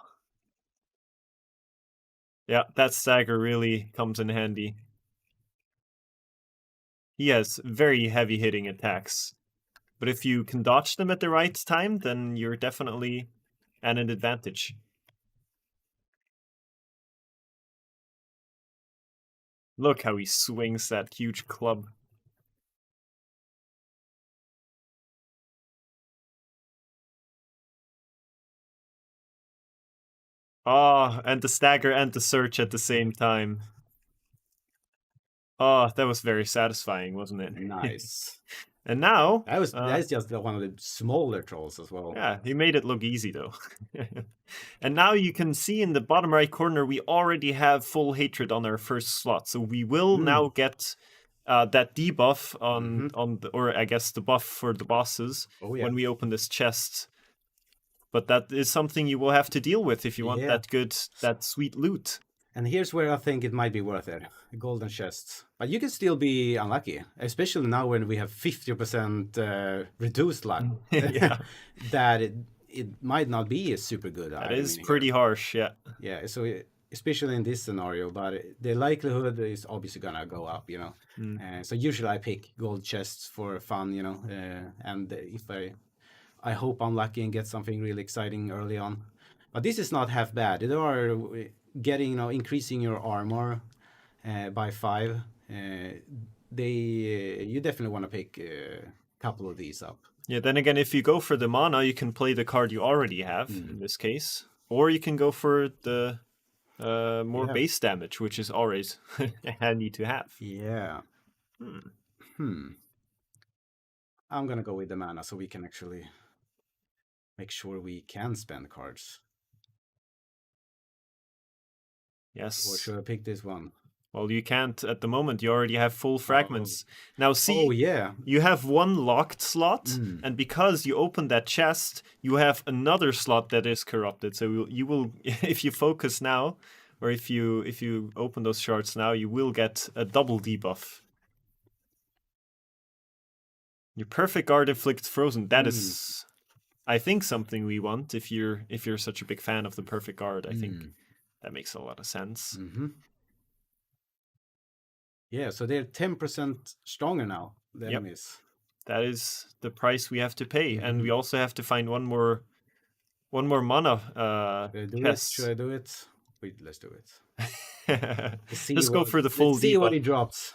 Yeah, that stagger really comes in handy. He has very heavy hitting attacks. But if you can dodge them at the right time, then you're definitely at an advantage. Look how he swings that huge club. Ah, and the stagger and the search at the same time. Oh, that was very satisfying, wasn't it? Nice. And now that's just one of the smaller trolls as well. Yeah, he made it look easy though. And now you can see in the bottom right corner we already have full hatred on our first slot, so we will now get that debuff on the, or I guess the buff for the bosses when we open this chest. But that is something you will have to deal with if you want that sweet loot. And here's where I think it might be worth it. Golden chests. But you can still be unlucky, especially now when we have 50% reduced luck. Yeah. That it might not be a super good item. That is pretty harsh, yeah. Yeah, so especially in this scenario, but the likelihood is obviously gonna go up, So usually I pick gold chests for fun, and if I hope I'm lucky and get something really exciting early on. But this is not half bad. They are getting, increasing your armor by 5. You definitely want to pick a couple of these up. Yeah, then again, if you go for the mana, you can play the card you already have, in this case. or you can go for the more Yeah. base damage, which is always handy to have. Yeah. I'm gonna go with the mana so we can actually make sure we can spend cards. Yes. Or should I pick this one? Well, you can't at the moment. You already have full fragments. Now, see, Oh yeah. you have one locked slot, Mm. and because you open that chest, you have another slot that is corrupted. So you will, if you focus now, or if you open those shards now, you will get a double debuff. Your perfect guard inflicts frozen. That is, I think, something we want. If you're such a big fan of the perfect guard, I think that makes a lot of sense. Mm-hmm. Yeah, so they're 10% stronger now, the enemies. That is the price we have to pay, and we also have to find one more mana chest. Should I do it? Wait, let's do it. Let's go for the full let's see debuff. what he drops.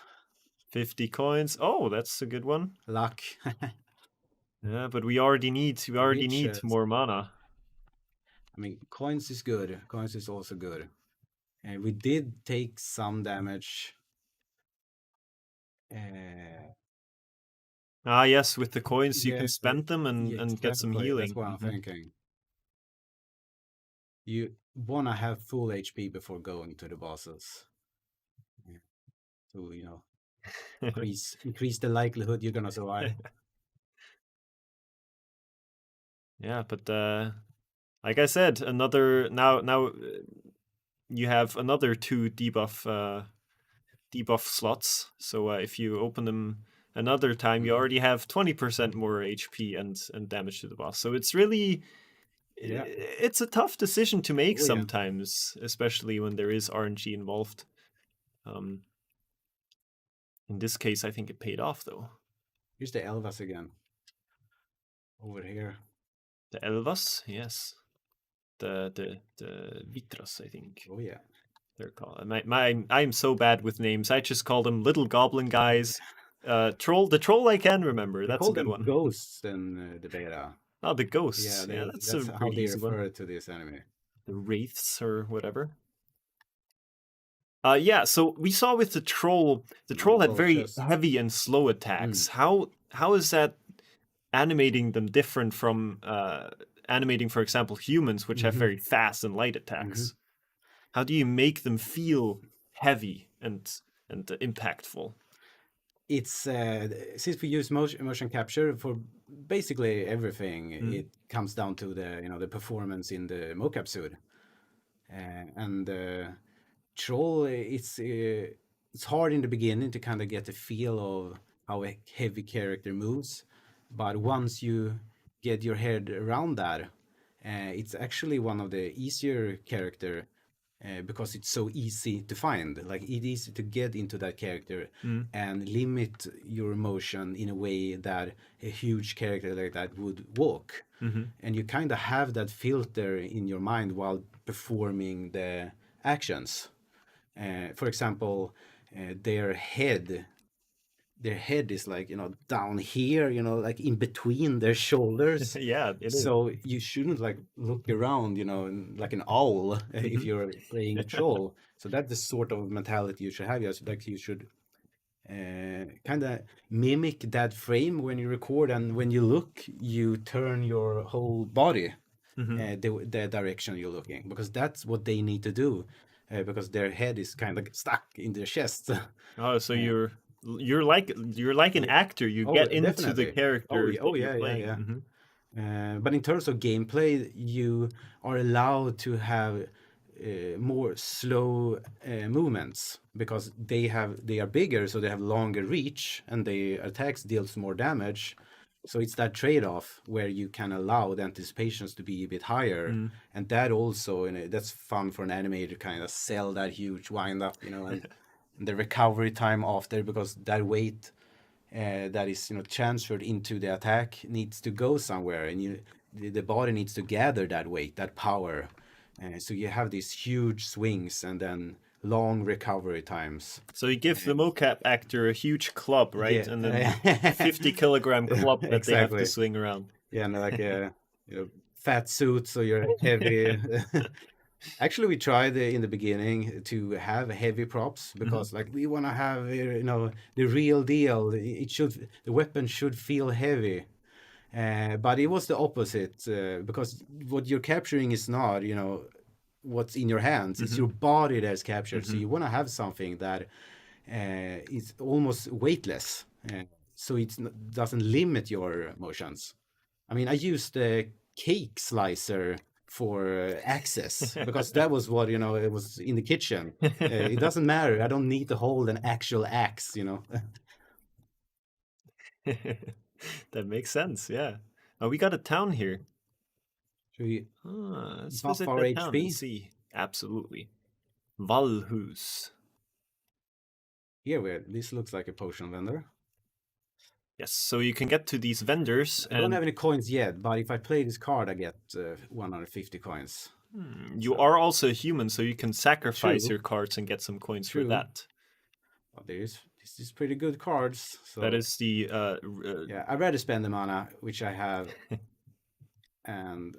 50 coins. Oh, that's a good one. Luck. Yeah, but we already need more mana. I mean, coins is good. Coins is also good. And we did take some damage. Yes, with the coins you can spend them and get some healing. That's what I'm thinking. You wanna have full HP before going to the bosses. To, increase the likelihood you're gonna survive. Yeah, but like I said, another now you have another 2 debuff slots. So if you open them another time, you already have 20% more HP and damage to the boss. So it's really it's a tough decision to make sometimes, especially when there is RNG involved. In this case, I think it paid off though. Here's the Elvas again. Over here. The Elvas, yes. The Vitras, I think. Oh yeah. They're called. I'm so bad with names. I just call them little goblin guys. The troll I can remember. That's a good one. Ghosts in the beta. Oh, the ghosts. Yeah, that's a how they refer one. to this enemy. The wraiths or whatever. So we saw with the troll had very heavy and slow attacks. How is that animating them different from animating, for example, humans, which have very fast and light attacks? How do you make them feel heavy and impactful? It's since we use motion capture for basically everything, it comes down to the performance in the mocap suit, and troll. It's hard in the beginning to kind of get the feel of how a heavy character moves, but once you get your head around that, it's actually one of the easier character. Because it's so easy to find, like it is easy to get into that character and limit your emotion in a way that a huge character like that would walk. And you kind of have that filter in your mind while performing the actions. For example, their head is like down here, like in between their shoulders. Yeah, it is. So you shouldn't like look around, like an owl if you're playing a troll. So that's the sort of mentality you should have. Like you should kind of mimic that frame when you record, and when you look, you turn your whole body the direction you're looking, because that's what they need to do, because their head is kind of stuck in their chest. Oh, so you're like an actor. You get into definitely. the character. Yeah. But in terms of gameplay, you are allowed to have more slow movements, because they are bigger, so they have longer reach, and the attacks deals more damage. So it's that trade-off where you can allow the anticipations to be a bit higher, and that also, that's fun for an animator to kind of sell that huge wind up, and the recovery time after, because that weight that is transferred into the attack needs to go somewhere, and the body needs to gather that weight, that power, so you have these huge swings and then long recovery times. So you give the mocap actor a huge club, right? And then 50 kilogram club that they have to swing around. Yeah, and like fat suit, so you're heavy. Actually, we tried in the beginning to have heavy props because, like, we want to have the real deal. The weapon should feel heavy, but it was the opposite because what you're capturing is not what's in your hands. It's your body that's captured. So you want to have something that is almost weightless, so it doesn't limit your motions. I mean, I used a cake slicer for access because that was what it was in the kitchen. It doesn't matter. I don't need to hold an actual axe. That makes sense, yeah. Oh, we got a town here. Should we Let's buff visit our that town and HP? see. Absolutely. Valhus. Here, this looks like a potion vendor. Yes, so you can get to these vendors I don't have any coins yet, but if I play this card, I get 150 coins. You are also a human, so you can sacrifice True. your cards and get some coins True. for that. But this is pretty good cards. So that is the yeah, I'd rather spend the mana, which I have. And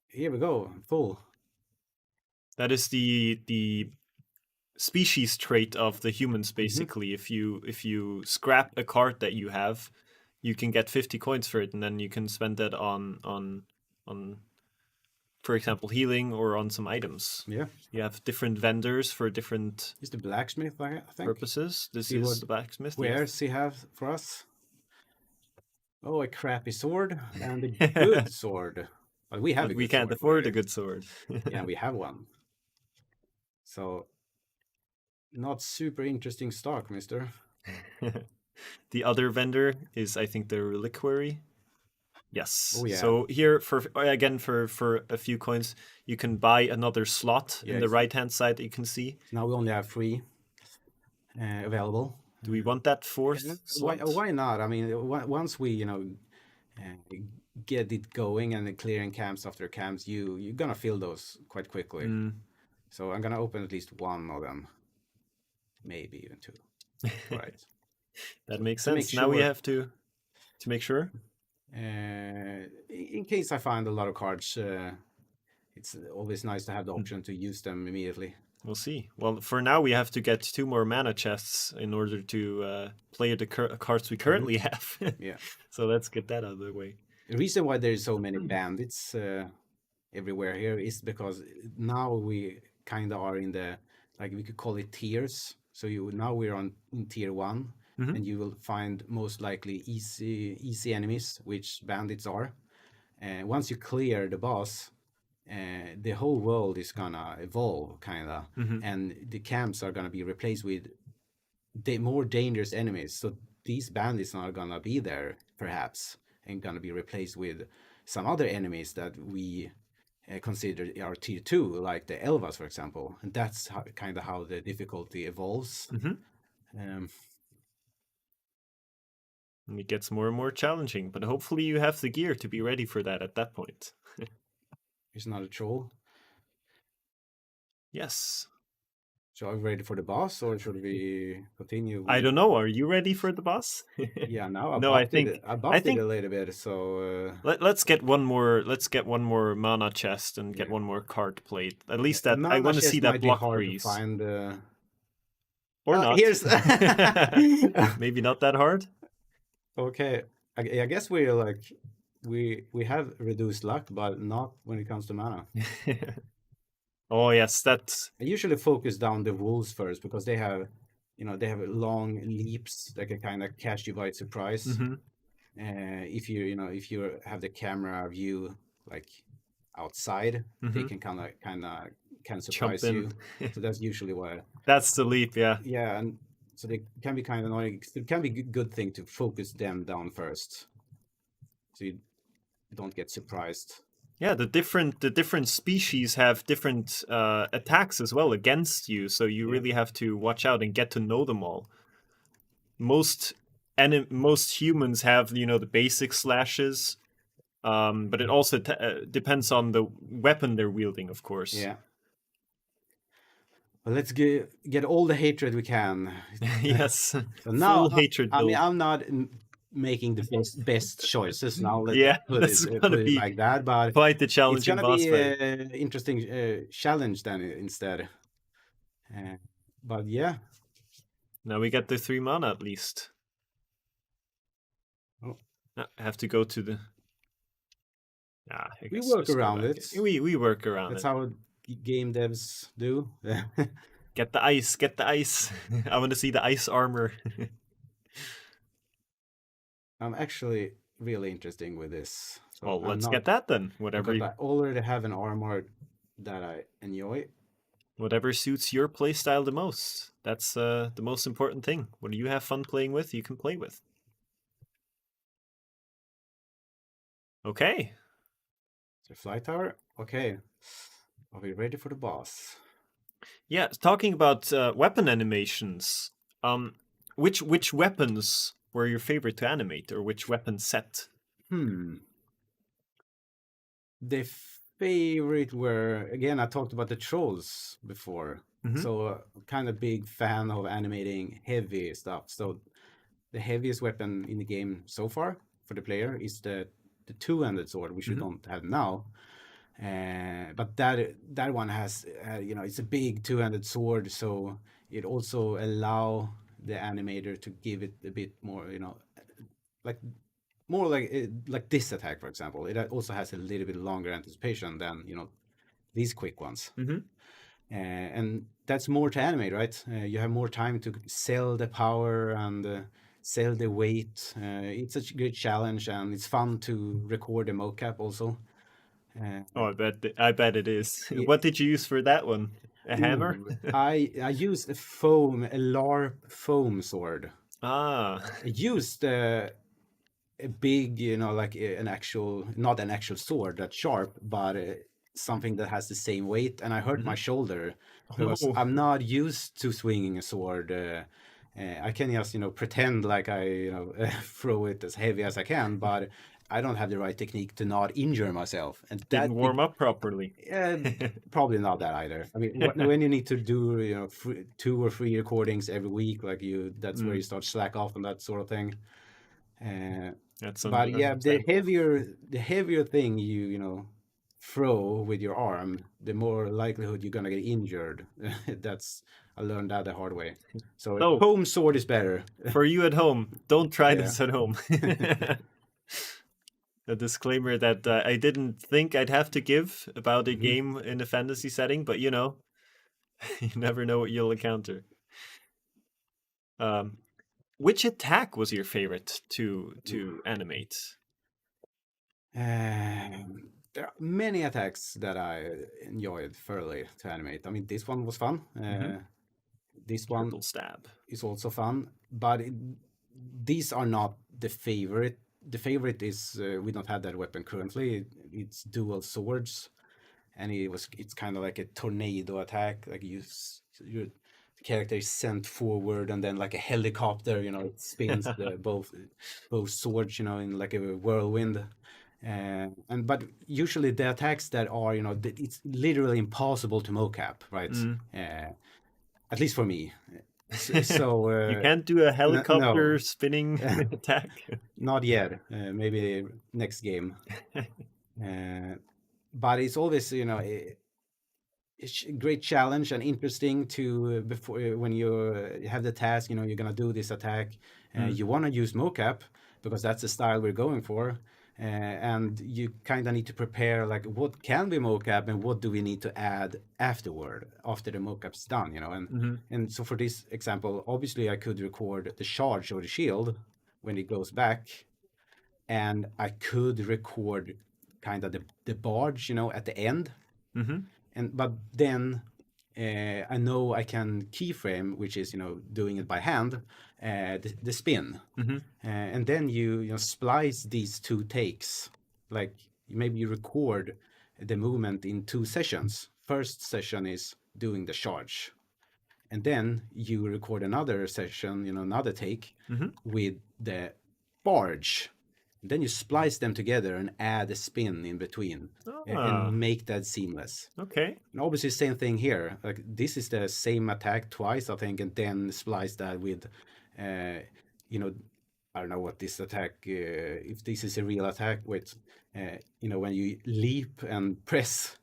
here we go, full. That is the species trait of the humans, basically. If you scrap a card that you have, you can get 50 coins for it, and then you can spend that on for example, healing or on some items. Yeah. You have different vendors for different Is the blacksmith, I think, purposes. This See is the blacksmith. Wares he have for us? Oh, a crappy sword and a good sword. But we have But a good we can't sword, afford a good sword. Yeah, we have one. So not super interesting stock, mister. The other vendor is, I think, the reliquary. Yes. Oh, yeah. So here, for a few coins, you can buy another slot in the right-hand side that you can see. Now we only have 3 available. Do we want that fourth slot? Why not? I mean, once we get it going and clearing camps after camps, you're gonna fill those quite quickly. So I'm gonna open at least 1 of them, maybe even 2. Right. That makes sense. Now we have to make sure. In case I find a lot of cards, it's always nice to have the option to use them immediately. We'll see. Well, for now, we have to get 2 more mana chests in order to play the cards we currently have. Yeah. So let's get that out of the way. The reason why there's so many bandits everywhere here is because now we kind of are in the, like, we could call it tiers. So now we're in tier 1, and you will find most likely easy enemies, which bandits are. Once you clear the boss, the whole world is gonna evolve, kinda, and the camps are gonna be replaced with the more dangerous enemies. So these bandits are gonna be there, perhaps, and gonna be replaced with some other enemies that we consider are tier 2, like the Elvas, for example. And that's kind of how the difficulty evolves. And it gets more and more challenging, but hopefully you have the gear to be ready for that at that point. It's not a troll. Yes. So are we ready for the boss, or should we continue? I don't know. Are you ready for the boss? Yeah, now No, I think I buffed it a little bit. So let's get one more. Let's get one more mana chest and get one more card plate. At least that I want to see that block freeze. Find, or not. Here's maybe not that hard. Okay, I guess we're like we have reduced luck, but not when it comes to mana. Oh yes, that's. I usually focus down the wolves first because they have long leaps that can kind of catch you by surprise. If you have the camera view like outside, they can kind of surprise you. So that's usually why. That's the leap, yeah. Yeah, and so they can be kind of annoying. It can be a good thing to focus them down first, so you don't get surprised. Yeah, the different species have different attacks as well against you, so you really have to watch out and get to know them all. Most humans have the basic slashes, but it also depends on the weapon they're wielding, of course. Yeah. Well, let's get all the hatred we can. Yes. So now, full hatred. I mean, I'm not making the best choices now. Let's Yeah, put that's it gonna put it be like that. But quite the it's challenging gonna boss be fight. an interesting challenge then instead. Uh, but yeah, Now we got the 3 mana at least. oh, I have to go to the. I we guess work just go around back. it. We work around That's it. how game devs do. Get the ice, get the ice. I want to see the ice armor. I'm actually really interesting with this. So Well, I'm let's not get that then. Whatever because I already have an armor that I enjoy. whatever suits your playstyle the most. That's the most important thing. What do you have fun playing with, you can play with. Okay. The fly tower. Okay. Are we ready for the boss? Yeah, talking about weapon animations. Which weapons were your favorite to animate, or which weapon set? The favorite were again I talked about the trolls before. Mm-hmm. So kind of big fan of animating heavy stuff. So the heaviest weapon in the game so far for the player is the two-handed sword, which we don't have now. But that one has it's a big two-handed sword, so it also allow the animator to give it a bit more, like more like this attack, for example. It also has a little bit longer anticipation than these quick ones. Mm-hmm. And that's more to animate, right? You have more time to sell the power and sell the weight. It's a great challenge, and it's fun to record the mocap also. Oh, I bet it is. Yeah, What did you use for that one? A hammer? I used a LARP foam sword. Ah. I used a big, like an actual, not an actual sword that's sharp, but something that has the same weight. And I hurt my shoulder because Oh. I'm not used to swinging a sword. I can just, pretend like I, throw it as heavy as I can, but I don't have the right technique to not injure myself. And Didn't warm up properly. probably not that either. I mean, when you need to do, 2 or 3 recordings every week, like that's where you start slack off and that sort of thing. That's But yeah, understandable. the heavier thing throw with your arm, the more likelihood you're gonna get injured. I learned that the hard way. So So, home sword is better. for you at home, don't try Yeah. this at home. A disclaimer that I didn't think I'd have to give about a game in a fantasy setting, but you never know what you'll encounter. Which attack was your favorite to animate? There are many attacks that I enjoyed thoroughly to animate. I mean, this one was fun. This one Triple stab. is also fun, but these are not the favorite. The favorite is we don't have that weapon currently. It's dual swords, and it's kind of like a tornado attack. Like your character is sent forward, and then like a helicopter, it spins both swords, in like a whirlwind. But usually the attacks that are, it's literally impossible to mocap, right? At least for me. So You can't do a no, helicopter spinning attack. not yet. Maybe next game. But it's always, it's a great challenge and interesting to before when you have the task. You're gonna do this attack. You want to use mocap because that's the style we're going for. And you kind of need to prepare like what can we mocap and what do we need to add afterward after the mocap's done, and so for this example, obviously I could record the charge or the shield when it goes back, and I could record kind of the barge, at the end. But then I know I can keyframe, which is doing it by hand, the spin, and then you splice these 2 takes. Like maybe you record the movement in 2 sessions. First session is doing the charge, and then you record another session, another take with the barge. And then you splice them together and add a spin in between and make that seamless. Okay. And obviously, same thing here. Like this is the same attack twice, I think, and then splice that with, you know, I don't know what this attack, if this is a real attack. Wait, when you leap and press.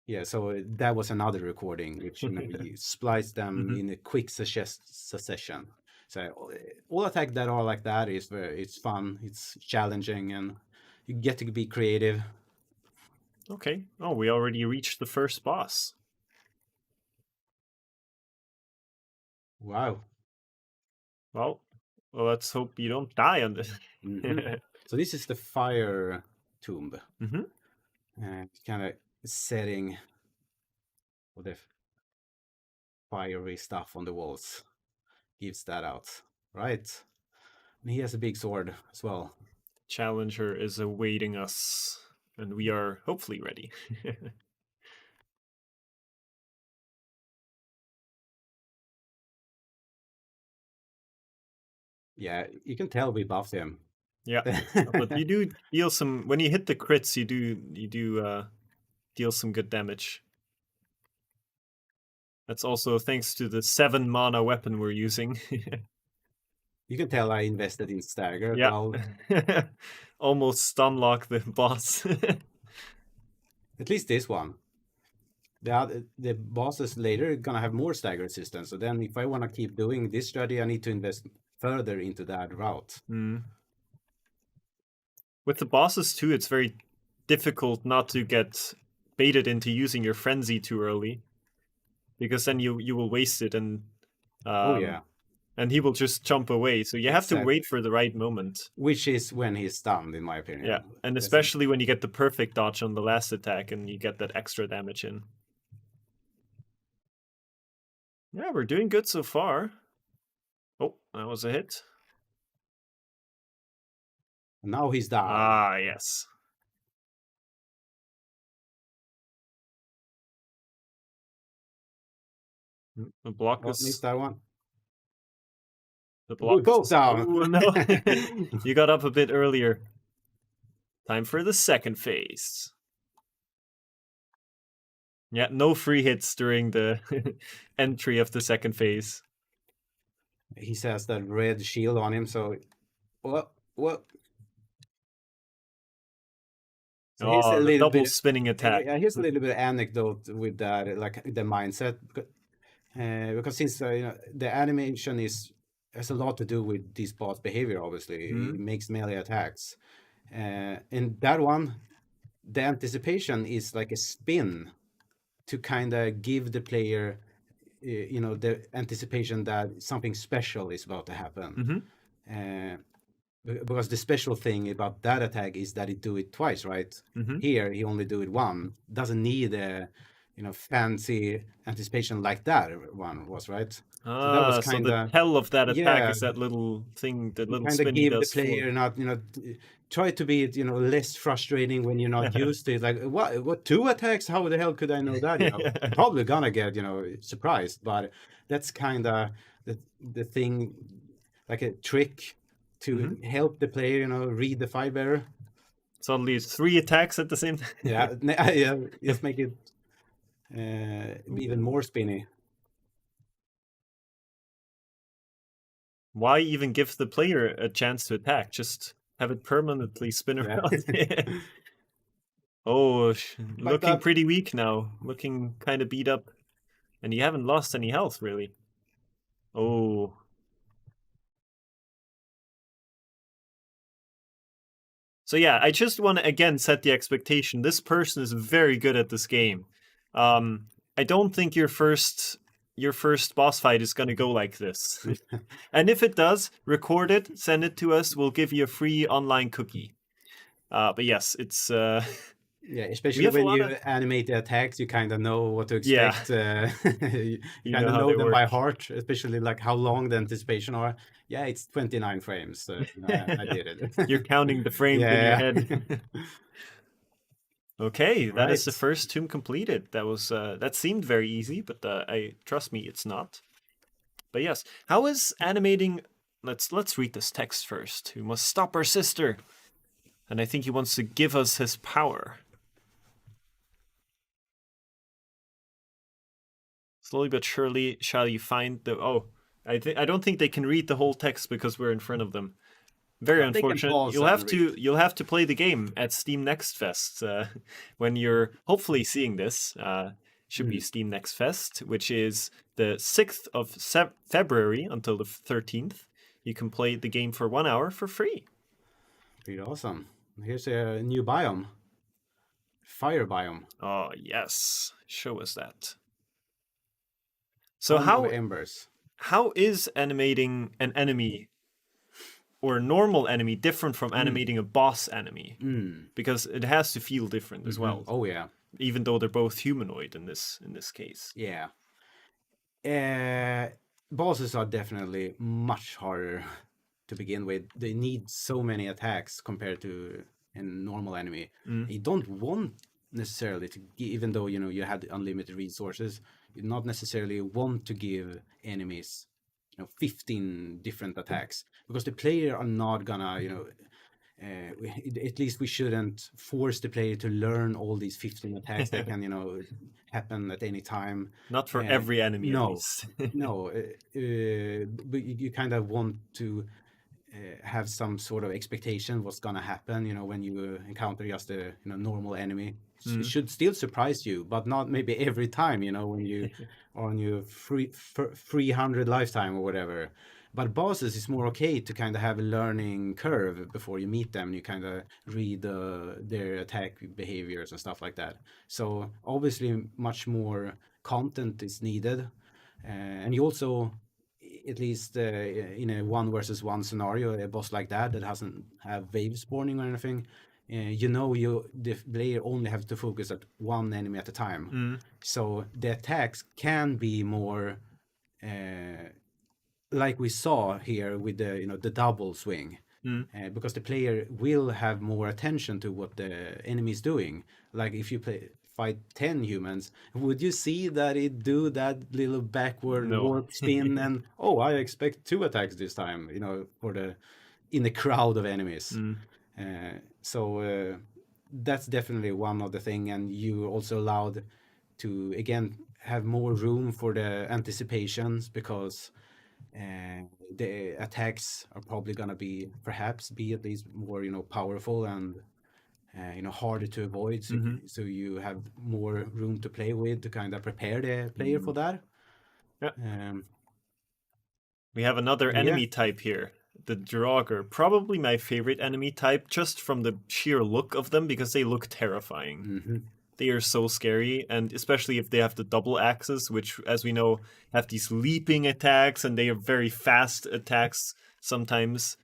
Yeah, so that was another recording, which you splice them in a quick succession. So all attack that are like that it's fun, it's challenging, and you get to be creative. Okay. Oh, we already reached the first boss. Wow. Well, let's hope you don't die on this. So this is the fire tomb. Mm-hmm. Kind of setting of the fiery stuff on the walls gives that out, right? And he has a big sword as well. Challenger is awaiting us, and we are hopefully ready. Yeah, you can tell we buffed him. Yeah, but you do deal some when you hit the crits. You do deal some good damage. That's also thanks to the 7 mana weapon we're using. You can tell I invested in stagger as Yeah, well. almost stun lock the boss. At least this one. The bosses later are gonna have more stagger resistance. So then, if I want to keep doing this strategy, I need to invest further into that route. Mm. With the bosses too, it's very difficult not to get baited into using your frenzy too early, because then you will waste it, and Oh yeah, and he will just jump away. So you have to exactly. wait for the right moment. Which is when he's stunned, in my opinion. Yeah, and especially when you get the perfect dodge on the last attack and you get that extra damage in. Yeah, we're doing good so far. Oh, that was a hit. Now he's down. Ah, yes. The block is... Missed that one. The block We both down. Oh, no. You got up a bit earlier. Time for the second phase. Yeah, no free hits during the entry of the second phase. He has that red shield on him, so what? So here's a Oh, the little double bit, spinning attack. here's a little bit of anecdote with that, like the mindset, because since the animation has a lot to do with this bot's behavior. Obviously, it makes melee attacks. In that one, the anticipation is like a spin to kind of give the player, the anticipation that something special is about to happen. Because the special thing about that attack is that it do it twice, right? Here he only do it one. Doesn't need a fancy anticipation like that one was, right? So that was So kind the of, tell of that attack yeah, is that little thing, the little kind of spin he give the does player forward. not try to be less frustrating when you're not used to it. Like, what 2 attacks? How the hell could I know that? Probably gonna get surprised, but that's kind of the thing, like a trick to help the player read the fight better. Suddenly it's 3 attacks at the same time. Yeah, just make it even more spinny. Why even give the player a chance to attack? Just have it permanently spin around. Oh, looking pretty weak now. Looking kind of beat up. And you haven't lost any health, really. Oh. So yeah, I just want to again set the expectation. This person is very good at this game. I don't think your first boss fight is going to go like this. And if it does, record it, send it to us. We'll give you a free online cookie. But yes, it's... Yeah, especially when you animate the attacks, you kind of know what to expect. Yeah. You kind of know them by heart, especially like how long the anticipation are. Yeah, it's 29 frames. So, I did it. You're counting the frames in your head. Okay, that is the first tomb completed. That was that seemed very easy, but I trust me, it's not. But yes, how is animating? Let's read this text first. We must stop our sister, and I think he wants to give us his power. Slowly but surely shall you find the... Oh, I don't think they can read the whole text because we're in front of them. Very But they can unfortunate. pause You'll and have to read. you'll have to play the game at Steam Next Fest when you're hopefully seeing this. Should be Steam Next Fest, which is the 6th of February until the 13th. You can play the game for 1 hour for free. Pretty awesome. Here's a new biome. Fire biome. Oh yes, show us that. So Home of Embers. how is animating an enemy or a normal enemy different from animating a boss enemy? Because it has to feel different as well. Oh yeah. Even though they're both humanoid in this case. Yeah. Bosses are definitely much harder to begin with. They need so many attacks compared to a normal enemy. You don't want necessarily to, even though you had unlimited resources, you not necessarily want to give enemies 15 different attacks, because the player are not gonna at least we shouldn't force the player to learn all these 15 attacks that can happen at any time. Not for every enemy, no, at least. no, but you kind of want to have some sort of expectation what's gonna happen. When you encounter just a normal enemy, it should still surprise you, but not maybe every time. When you are on your 300 lifetime or whatever. But bosses is more okay to kind of have a learning curve before you meet them. You kind of read their attack behaviors and stuff like that. So obviously much more content is needed. And you also, at least in a 1 versus 1 scenario, a boss like that doesn't have wave spawning or anything, the player only have to focus at one enemy at a time. So the attacks can be more like we saw here with the double swing, because the player will have more attention to what the enemy is doing. Like if you fight 10 humans, would you see that it do that little backward warp spin and I expect 2 attacks this time, in the crowd of enemies. So that's definitely one of the thing, and you also allowed to again have more room for the anticipations, because the attacks are probably gonna be at least more powerful and harder to avoid. So you have more room to play with to kind of prepare the player for that. Yeah. We have another enemy type here, the Draugr. Probably my favorite enemy type, just from the sheer look of them, because they look terrifying. They are so scary, and especially if they have the double axes, which, as we know, have these leaping attacks, and they are very fast attacks sometimes.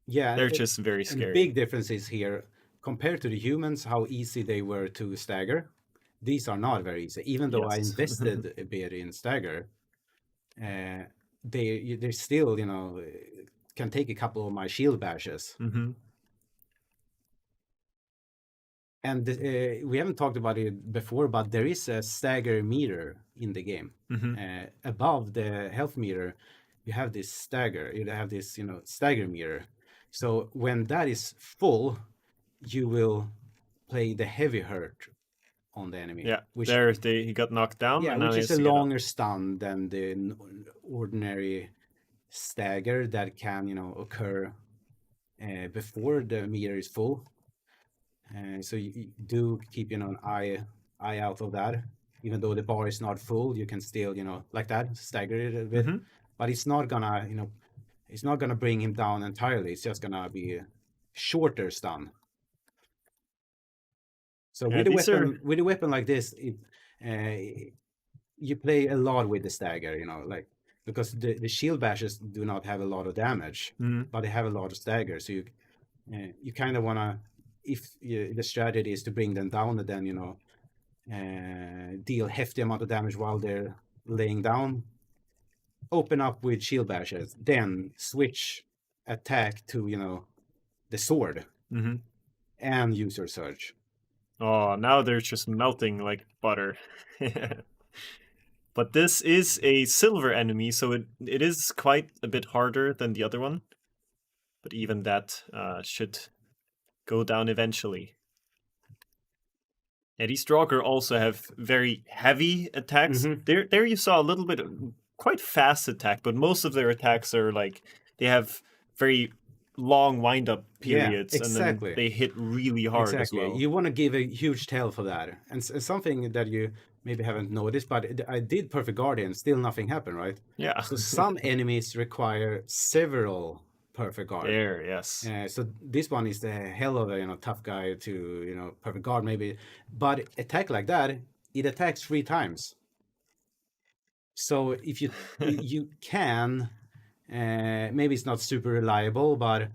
Yeah, they're just very scary. And big differences here compared to the humans, how easy they were to stagger. These are not very easy, even though I invested a bit in stagger. They still, can take a couple of my shield bashes. And we haven't talked about it before, but there is a stagger meter in the game. Above the health meter, you have this stagger. You have this, stagger meter. So when that is full, you will play the heavy hurt on the enemy. Yeah, he got knocked down. Yeah, and which is a longer stun than the ordinary stagger that can, occur before the meter is full. So you do keep an eye out of that. Even though the bar is not full, you can still like that stagger it a bit. But it's not gonna it's not gonna bring him down entirely. It's just gonna be a shorter stun. So with a weapon like this, you play a lot with the stagger, because the shield bashes do not have a lot of damage, but they have a lot of stagger. So you kind of wanna, if the strategy is to bring them down and then deal hefty amount of damage while they're laying down, open up with shield bashes, then switch attack to the sword, and use your surge. Oh, now they're just melting like butter. But this is a silver enemy, so it is quite a bit harder than the other one. But even that should go down eventually. Yeah, these Draugr also have very heavy attacks. There you saw a little bit, quite fast attack, but most of their attacks are like they have very long wind up periods, and then exactly. they hit really hard as Exactly. well. You want to give a huge tail for that. And something that you maybe haven't noticed, but I did Perfect Guardian, still nothing happened, right? Yeah. So some enemies require several Perfect Guard. There, yes. So this one is the hell of a tough guy to Perfect Guard maybe, but attack like that, it attacks 3 times. So if you can, maybe it's not super reliable, but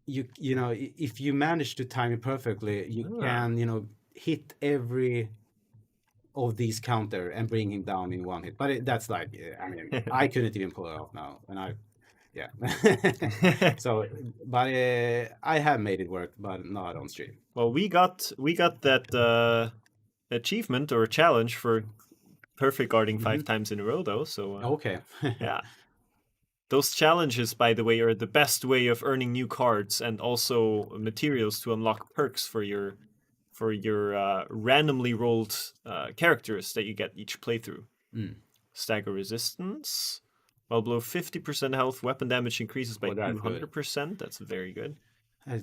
you know if you manage to time it perfectly, you Ah. can hit every of these counter and bring him down in one hit. But that's like, I mean, I couldn't even pull it off now, and yeah. So, but I have made it work, but not on stream. Well, we got that achievement or challenge for perfect guarding 5 times in a row, though. So Okay. yeah, those challenges, by the way, are the best way of earning new cards and also materials to unlock perks for your randomly rolled characters that you get each playthrough. Stagger resistance. While below 50% health, weapon damage increases by Oh, that's good. 200%. That's very good.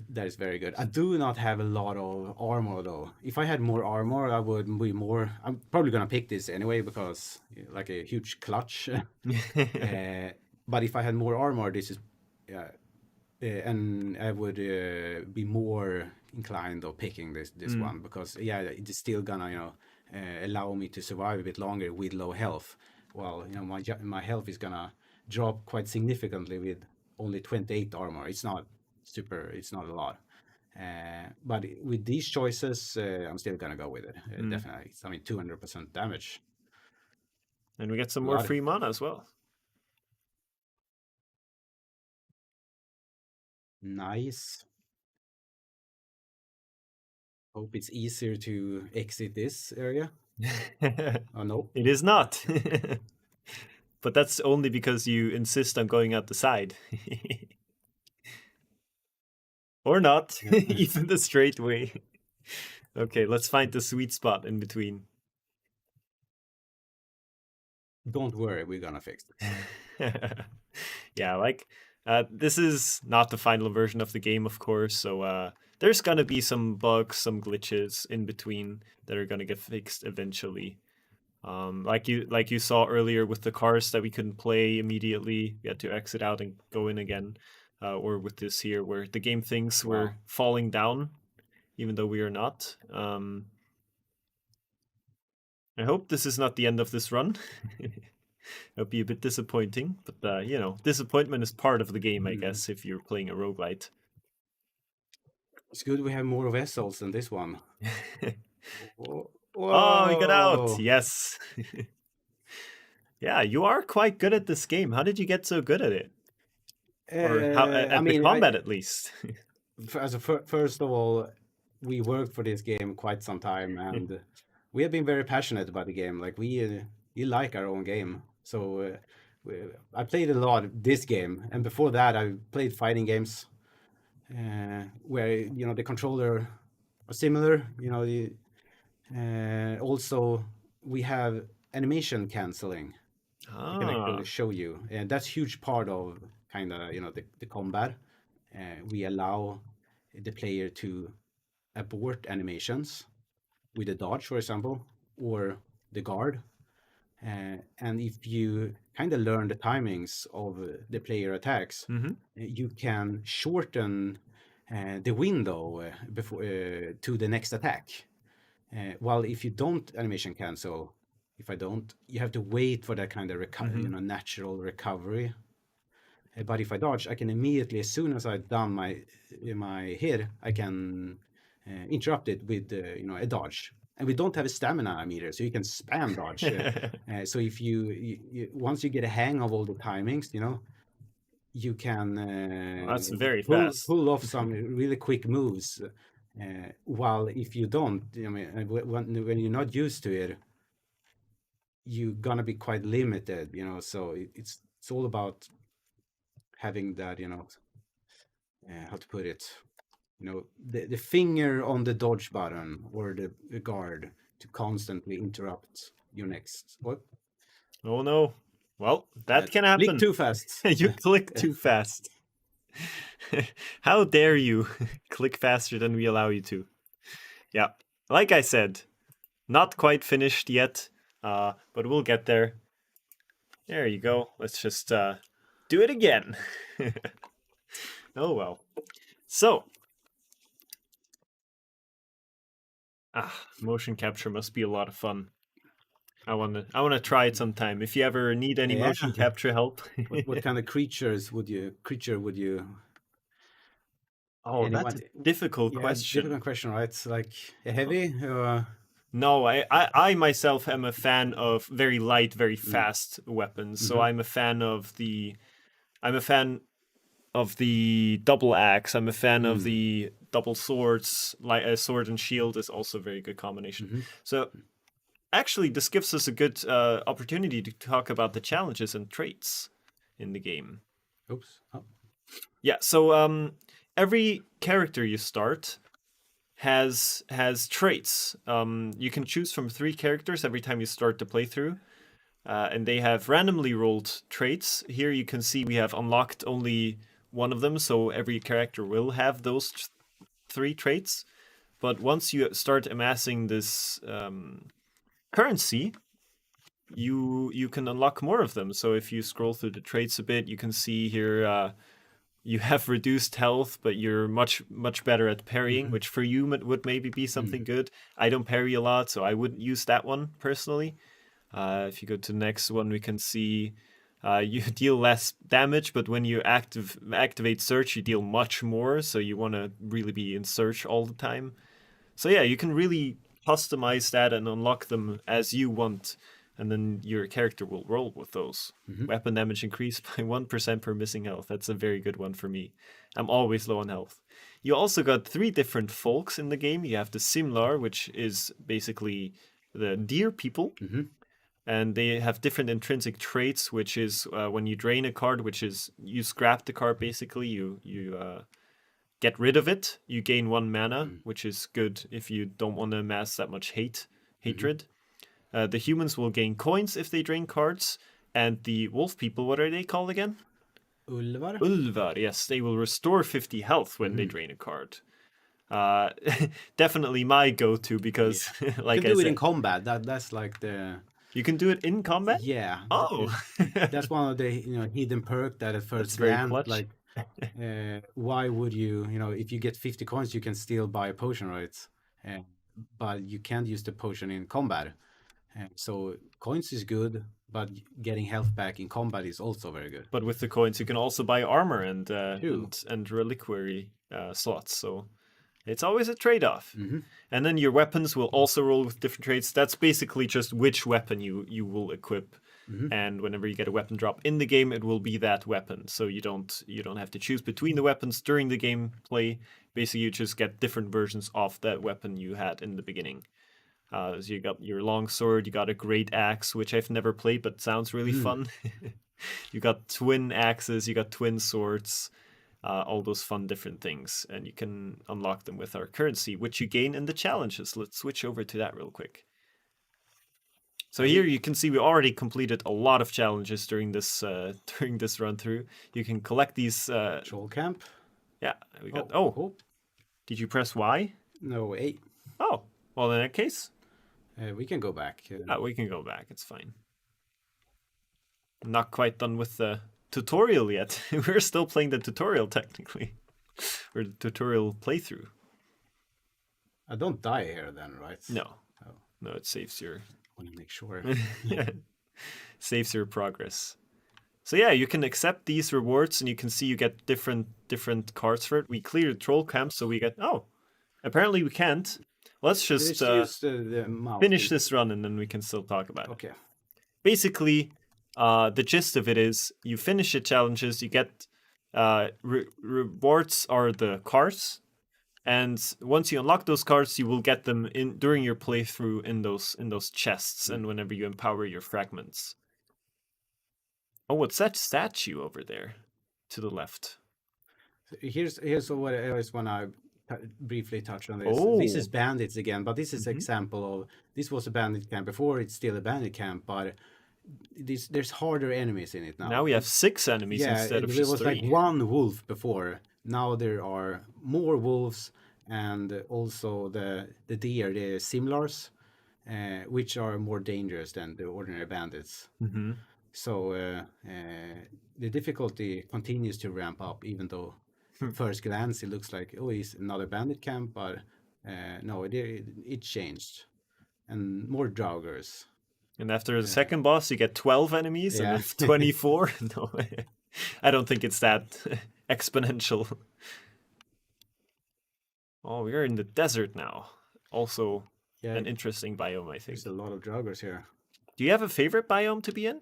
That is very good. I do not have a lot of armor though. If I had more armor, I would be more. I'm probably gonna pick this anyway because like a huge clutch. But if I had more armor, this is, and I would be more inclined of picking this one because it is still gonna allow me to survive a bit longer with low health. Well, my health is gonna drop quite significantly with only 28 armor. It's not super. It's not a lot. But with these choices, I'm still gonna go with it. Definitely. I mean, 200% damage. And we get some more free mana as well. Nice. Hope it's easier to exit this area. Oh no, it is not. But that's only because you insist on going out the side. Or not, even the straight way. Okay, let's find the sweet spot in between. Don't worry, we're gonna fix it. Yeah, like this is not the final version of the game, of course, so there's gonna be some bugs, some glitches in between that are gonna get fixed eventually. Like you saw earlier with the cars that we couldn't play immediately, we had to exit out and go in again. Or with this here, where the game thinks we're falling down, even though we are not. I hope this is not the end of this run. It'll be a bit disappointing, but disappointment is part of the game, I guess, if you're playing a roguelite. It's good we have more vessels than this one. Whoa. Oh, we got out! Yes. Yeah, you are quite good at this game. How did you get so good at it? Or the combat, at least. First of all, we worked for this game quite some time, and we have been very passionate about the game. Like we like our own game. So I played a lot this game, and before that, I played fighting games where the controller are similar. Also we have animation canceling. I can actually show you, and that's huge part of kind of the combat. We allow the player to abort animations with a dodge, for example, or the guard. And if you kind of learn the timings of the player attacks, you can shorten the window before to the next attack. While if you don't animation cancel, if I don't, you have to wait for that kind of natural recovery. But if I dodge, I can immediately, as soon as I've done my hit, I can interrupt it with a dodge. And we don't have a stamina meter, so you can spam dodge. So if you once you get a hang of all the timings, you can that's very fast. Pull off some really quick moves. While if you don't, I mean, when you're not used to it, you're gonna be quite limited. So it's all about having that, how to put it, the finger on the dodge button or the guard to constantly interrupt your next. What? Oh no. Well, that can Click happen. too fast. You click too fast. How dare you click faster than we allow you to? Yeah, like I said, not quite finished yet, but we'll get there. There you go. Let's just do it again. Oh well. So, motion capture must be a lot of fun. I wanna try it sometime. If you ever need any Yeah. motion capture help. What kind of creature would you Oh, that's anyone? a difficult Yeah, question. difficult question, right? It's like a heavy. No, I myself am a fan of very light, very Mm, fast weapons. So mhm, I'm a fan of the double axe. I'm a fan of mm, the double swords. Like a sword and shield is also a very good combination. mhm. So actually, this gives us a good opportunity to talk about the challenges and traits in the game. Oops. Oh. Yeah. So every character you start has traits. You can choose from 3 characters every time you start the playthrough. And they have randomly rolled traits. Here you can see we have unlocked only one of them, so every character will have those 3 traits. But once you start amassing this currency, you can unlock more of them. So if you scroll through the traits a bit, you can see here you have reduced health, but you're much better at parrying, Mhm, which for you would maybe be something mm, good. I don't parry a lot, so I wouldn't use that one personally. If you go to the next one, we can see you deal less damage, but when you activate search, you deal much more. So you want to really be in search all the time. So yeah, you can really customize that and unlock them as you want, and then your character will roll with those. mhm. Weapon damage increased by 1% per missing health. That's a very good one for me. I'm always low on health. You also got 3 different folks in the game. You have the Simlar, which is basically the deer people, Mhm. and they have different intrinsic traits, which is when you drain a card, which is you scrap the card basically, you get rid of it, you gain 1 mana, Mm, which is good if you don't want to amass that much mhm. hatred. The humans will gain coins if they drain cards, and the wolf people, what are they called again? Ulvar. Ulvar, yes, they will restore 50 health when they Mhm. drain a card. Uh, Definitely my go-to Yeah. because, You can like I do it in said, combat. That's like the you can do it in combat. yeah. Oh, That's one of the hidden perk that at that's first very glance, clutch. like, why would if you get 50 coins, you can still buy a potion, right? Uh, but you can't use the potion in combat. So coins is good, but getting health back in combat is also very good. But with the coins, you can also buy armor and True. reliquary slots. So it's always a trade-off. Hmm. And then your weapons will also roll with different traits. That's basically just which weapon you will equip. Hmm. And whenever you get a weapon drop in the game, it will be that weapon. So you don't have to choose between the weapons during the gameplay. Basically, you just get different versions of that weapon you had in the beginning. So you got your long sword, you got a great axe, which I've never played but sounds really Mm. fun. You got twin axes, you got twin swords, all those fun different things, and you can unlock them with our currency, which you gain in the challenges. Let's switch over to that real quick. So And here we you can see we already completed a lot of challenges during this during this run through. You can collect these. troll camp. Yeah, we got. Oh, Oh, oh did you press Y? no, eight. Oh, well in that case, We can go back. we can go back. It's fine. I'm not quite done with the tutorial yet. We're still playing the tutorial technically, or the tutorial playthrough. I don't die here then, right? No, Oh, no, it saves your want to make sure. saves your progress. So yeah, you can accept these rewards, and you can see you get different cards for it. We cleared troll camp, so we get. Oh, apparently we can't. Let's just Use the mouse. finish this run, and then we can still talk about it. Okay. Basically, the gist of it is you finish the challenges, you get rewards are the cards, and once you unlock those cards, you will get them in during your playthrough in those chests, and whenever you empower your fragments. Oh, what's that statue over there to the left? Here's what I always want to briefly touch on this. Oh, This is bandits again, but this is mhm. example of this was a bandit camp before. It's still a bandit camp, but there's harder enemies in it now. Now we have 6 enemies Yeah, instead of there just was 3. like one wolf before. Now there are more wolves, and also the deer, the simlars, which are more dangerous than the ordinary bandits. Mm-hmm. So the difficulty continues to ramp up, even though at first glance it looks like, oh, it's another bandit camp, but no, it changed, and more draugrs. And after the second boss, you get 12 enemies and Yeah. then 24. No, I don't think it's that exponential. Oh, we are in the desert now. Also, Yeah, an interesting biome, I think. there's a lot of draugrs here. Do you have a favorite biome to be in?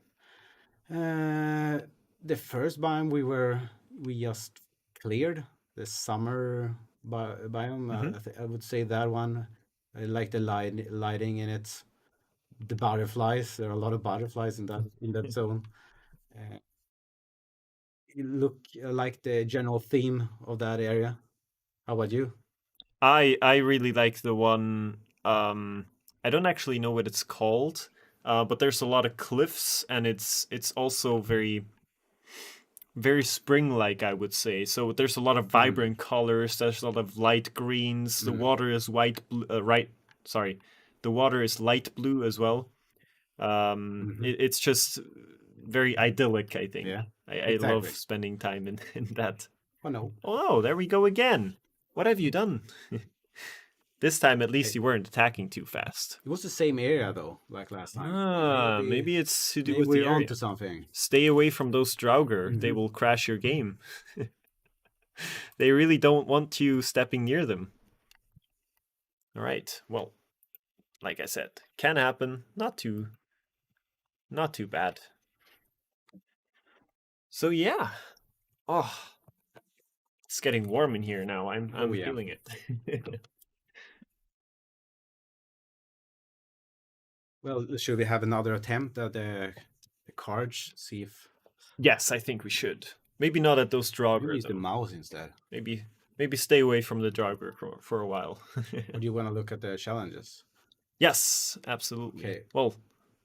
The first biome we just cleared, the summer biome. I would say that one. I like the lighting in it. The butterflies. There are a lot of butterflies in that zone. You look like the general theme of that area. How about you? I really like the one. I don't actually know what it's called, but there's a lot of cliffs, and it's also very spring-like, I would say. So there's a lot of vibrant colors. There's a lot of light greens. The water is sorry, the water is light blue as well. It's just very idyllic, I think. Yeah, I love exactly. spending time in that. Oh no. Oh no, there we go again. What have you done? This time at least you weren't attacking too fast. It was the same area though, like last time. Maybe it's to do maybe with the we're area. onto something. Stay away from those Draugr. They will crash your game. They really don't want you stepping near them. All right. Well, like I said, can happen. Not too bad. So yeah. Oh, it's getting warm in here now. I'm feeling it. Well, should we have another attempt at the cards? See if Yes, I think we should. Maybe not at those Draugr. maybe use the mouse instead. Maybe stay away from the Draugr for a while. Or do you want to look at the challenges? Yes, absolutely. Okay. Well,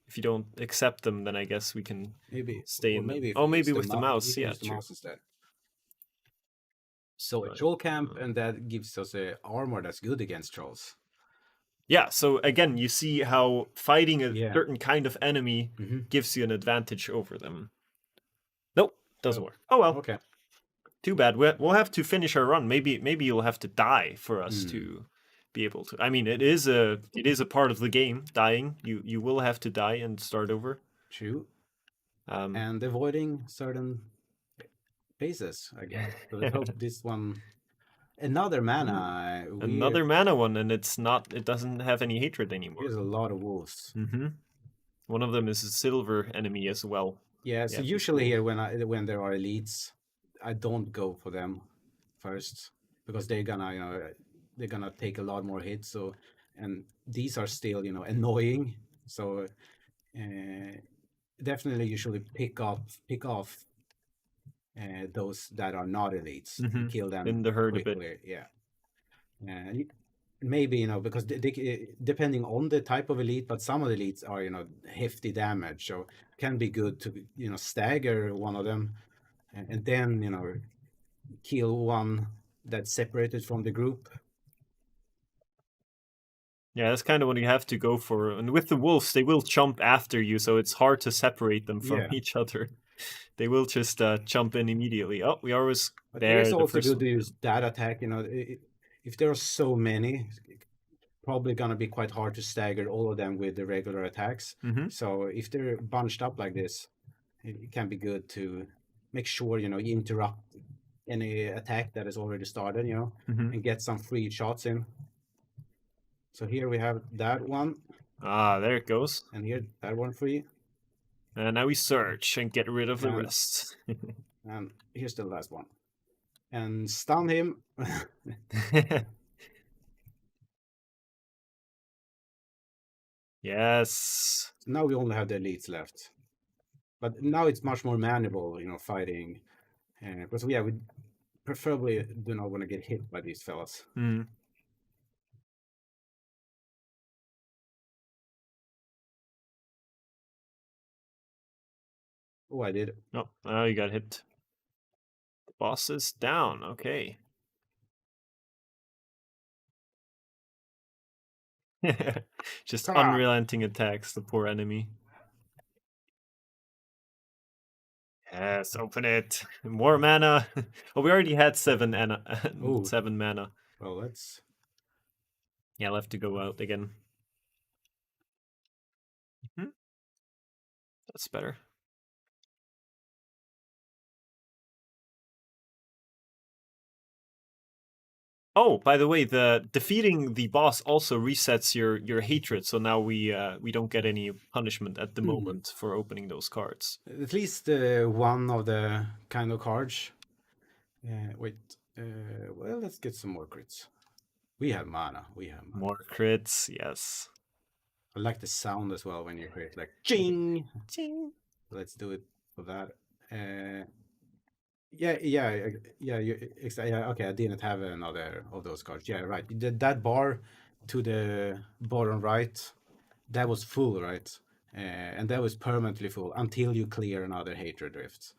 if you don't accept them, then I guess we can Maybe stay or in. maybe Maybe with the mouse. Yeah, use the true. mouse instead. So a But, troll camp, and that gives us a armor that's good against trolls. Yeah. So again, you see how fighting a Yeah. certain kind of enemy gives you an advantage over them. Nope, doesn't work. Oh well. Okay. Too bad. We'll have to finish our run. Maybe you'll have to die for us to be able to. I mean, it is a part of the game. Dying, you will have to die and start over. True. And avoiding certain bases, I guess. So let's hope this one. Another mana. Another mana one, and it's not. It doesn't have any hatred anymore. There's a lot of wolves. One of them is a silver enemy as well. Yeah. So usually here, when there are elites, I don't go for them first because they're gonna take a lot more hits. So, and these are still annoying. So definitely usually pick off those that are not elites and kill them in the herd quickly. a bit. Yeah. Maybe because depending on the type of elite, but some of the elites are hefty damage, so it can be good to stagger one of them and then kill one that's separated from the group. Yeah, that's kind of what you have to go for. And with the wolves, they will jump after you, so it's hard to separate them from each other. They will just jump in immediately. Oh, we always but there. It's also good to use that attack. If there are so many, it's probably gonna be quite hard to stagger all of them with the regular attacks. So if they're bunched up like this, it can be good to make sure you interrupt any attack that is already started, and get some free shots in. So here we have that one. Ah, there it goes. And here, that one free. And now we search and get rid of the rest. And here's the last one. And stun him. Yes. So now we only have the elites left. But now it's much more manageable, fighting. Because, we preferably do not want to get hit by these fellas. Oh, I did. Oh, oh, you got hit. The boss is down. Okay. Just Ah! unrelenting attacks, the poor enemy. Yes, open it. More mana. Oh, we already had 7 mana. Oh, 7 mana. well, let's. Yeah, I'll have to go out again. That's better. Oh, by the way, the defeating the boss also resets your hatred, so now we don't get any punishment at the moment for opening those cards. At least one of the kind of cards. Wait. Well, let's get some more crits. We have mana. We have mana. More crits, yes. I like the sound as well when you crit, like ching. Ching. Let's do it for that. Yeah. Yeah. Okay, I didn't have another of those cards. Yeah, right. That bar to the bottom right, that was full, right? And that was permanently full until you clear another hatred drift.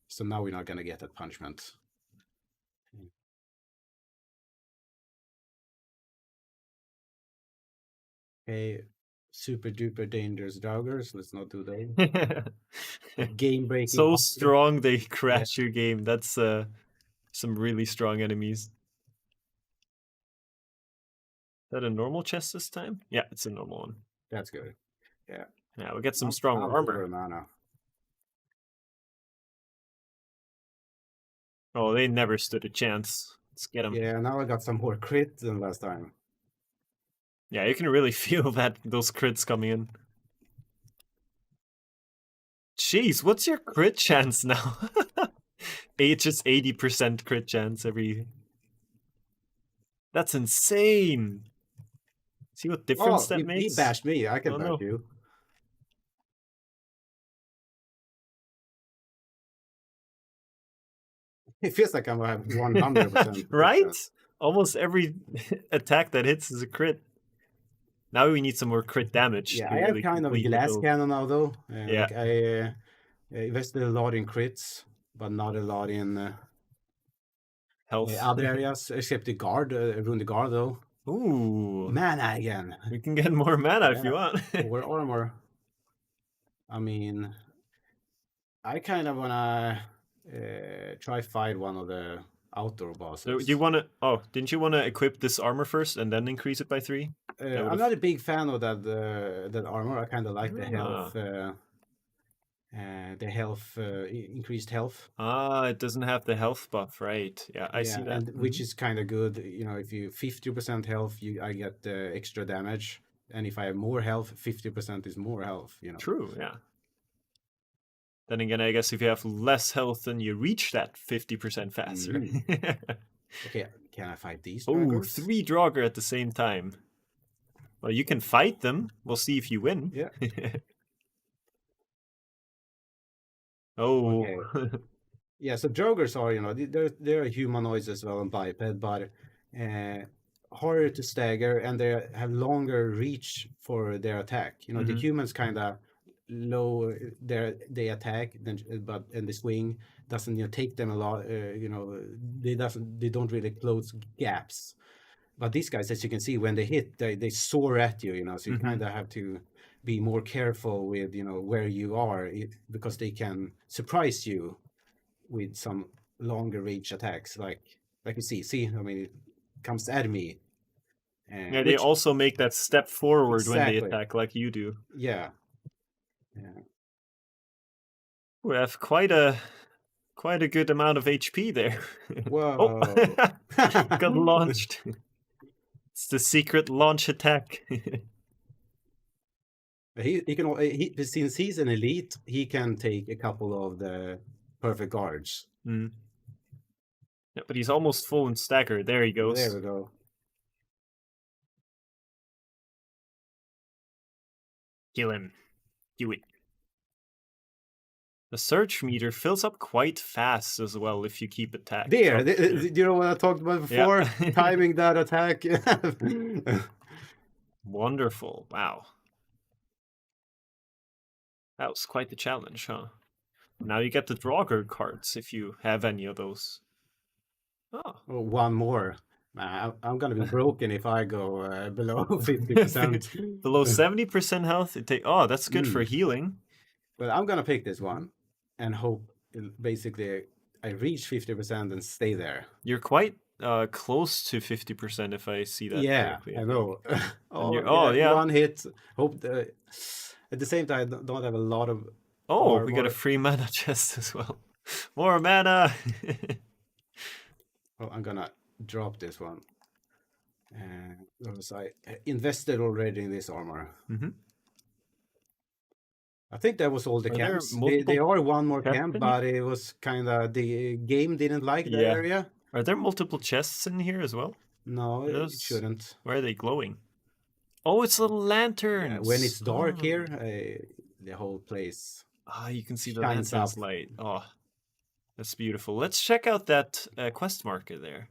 So now we're not gonna get that punishment. Okay, super duper dangerous Draugrs. Let's not do that. Game breaking. So strong they crash your game. That's some really strong enemies. Is that a normal chest this time? Yeah, it's a normal one. That's good. Yeah. Yeah, we'll get some stronger armor. Mana. Oh, they never stood a chance. Let's get them. Yeah, now I got some more crit than last time. Yeah, you can really feel that those crits coming in. Jeez, what's your crit chance now? It's just 80% crit chance every. That's insane. See what difference that makes? He bashed me. I can bash you. It feels like I'm at 100%. Right? Almost every attack that hits is a crit. Now we need some more crit damage. Yeah, I have kind of a glass cannon now, though. Yeah. Like I invested a lot in crits, but not a lot in health. Other areas, except the guard, rune the guard, though. Ooh. Mana again. We can get more mana if you want. More armor. I mean, I kind of wanna try fight one of the outdoor bosses. So you wanna? Oh, didn't you wanna equip this armor first and then increase it by 3? I'm not a big fan of that armor. I kind of like the health. The health, increased health. Ah, it doesn't have the health buff, right? Yeah, I see that. And which is kind of good. You know, if you 50% health, I get extra damage, and if I have more health, 50% is more health. You know. True. Yeah. Then again, I guess if you have less health, then you reach that 50% faster. Okay, can I fight these? Oh, 3 Draugr at the same time. Well, you can fight them. We'll see if you win. Yeah. Oh. Okay. Yeah, so Draugrs are, you know, they're humanoids as well and biped, but harder to stagger, and they have longer reach for their attack. You know, the humans kind of low they attack, but and the swing doesn't take them a lot. They don't really close gaps. But these guys, as you can see, when they hit, they soar at you. You know, so you kind of have to be more careful with where you are because they can surprise you with some longer range attacks, like you see. I mean, it comes at me. Yeah, they also make that step forward when they attack, like you do. Yeah. We have quite a good amount of HP there. Whoa! Got launched. It's the secret launch attack. He can since he's an elite, he can take a couple of the perfect guards. Yeah, but he's almost full in stagger. There he goes. There we go. Kill him. Do it. The search meter fills up quite fast as well if you keep attack. There, do you know what I talked about before? Yeah. Timing that attack. Wonderful. Wow. That was quite the challenge, huh? Now you get the Draugr cards if you have any of those. Oh. Oh, one more. I'm gonna be broken if I go below 50%. Below 70% health, oh, that's good for Mm. healing. But I'm gonna pick this one and hope basically I reach 50% and stay there. You're quite close to 50% if I see that Yeah, correctly. I know. And Oh, yeah. one hit. Hope at the same time I don't have a lot of Oh, we got a armor. free mana chest as well. More mana. Oh, I'm gonna drop this one. Because I invested already in this armor. Mhm. I think that was all the Are there camps. multiple They are one more chests camp, in here? but it was kind of the game didn't like that Yeah. area. Are there multiple chests in here as well? No, Are it those... shouldn't. Why are they glowing? Oh, it's little lanterns. Yeah, when it's dark Oh. here, the whole place You can see the shines lanterns up. light. Oh, that's beautiful. Let's check out that quest marker there.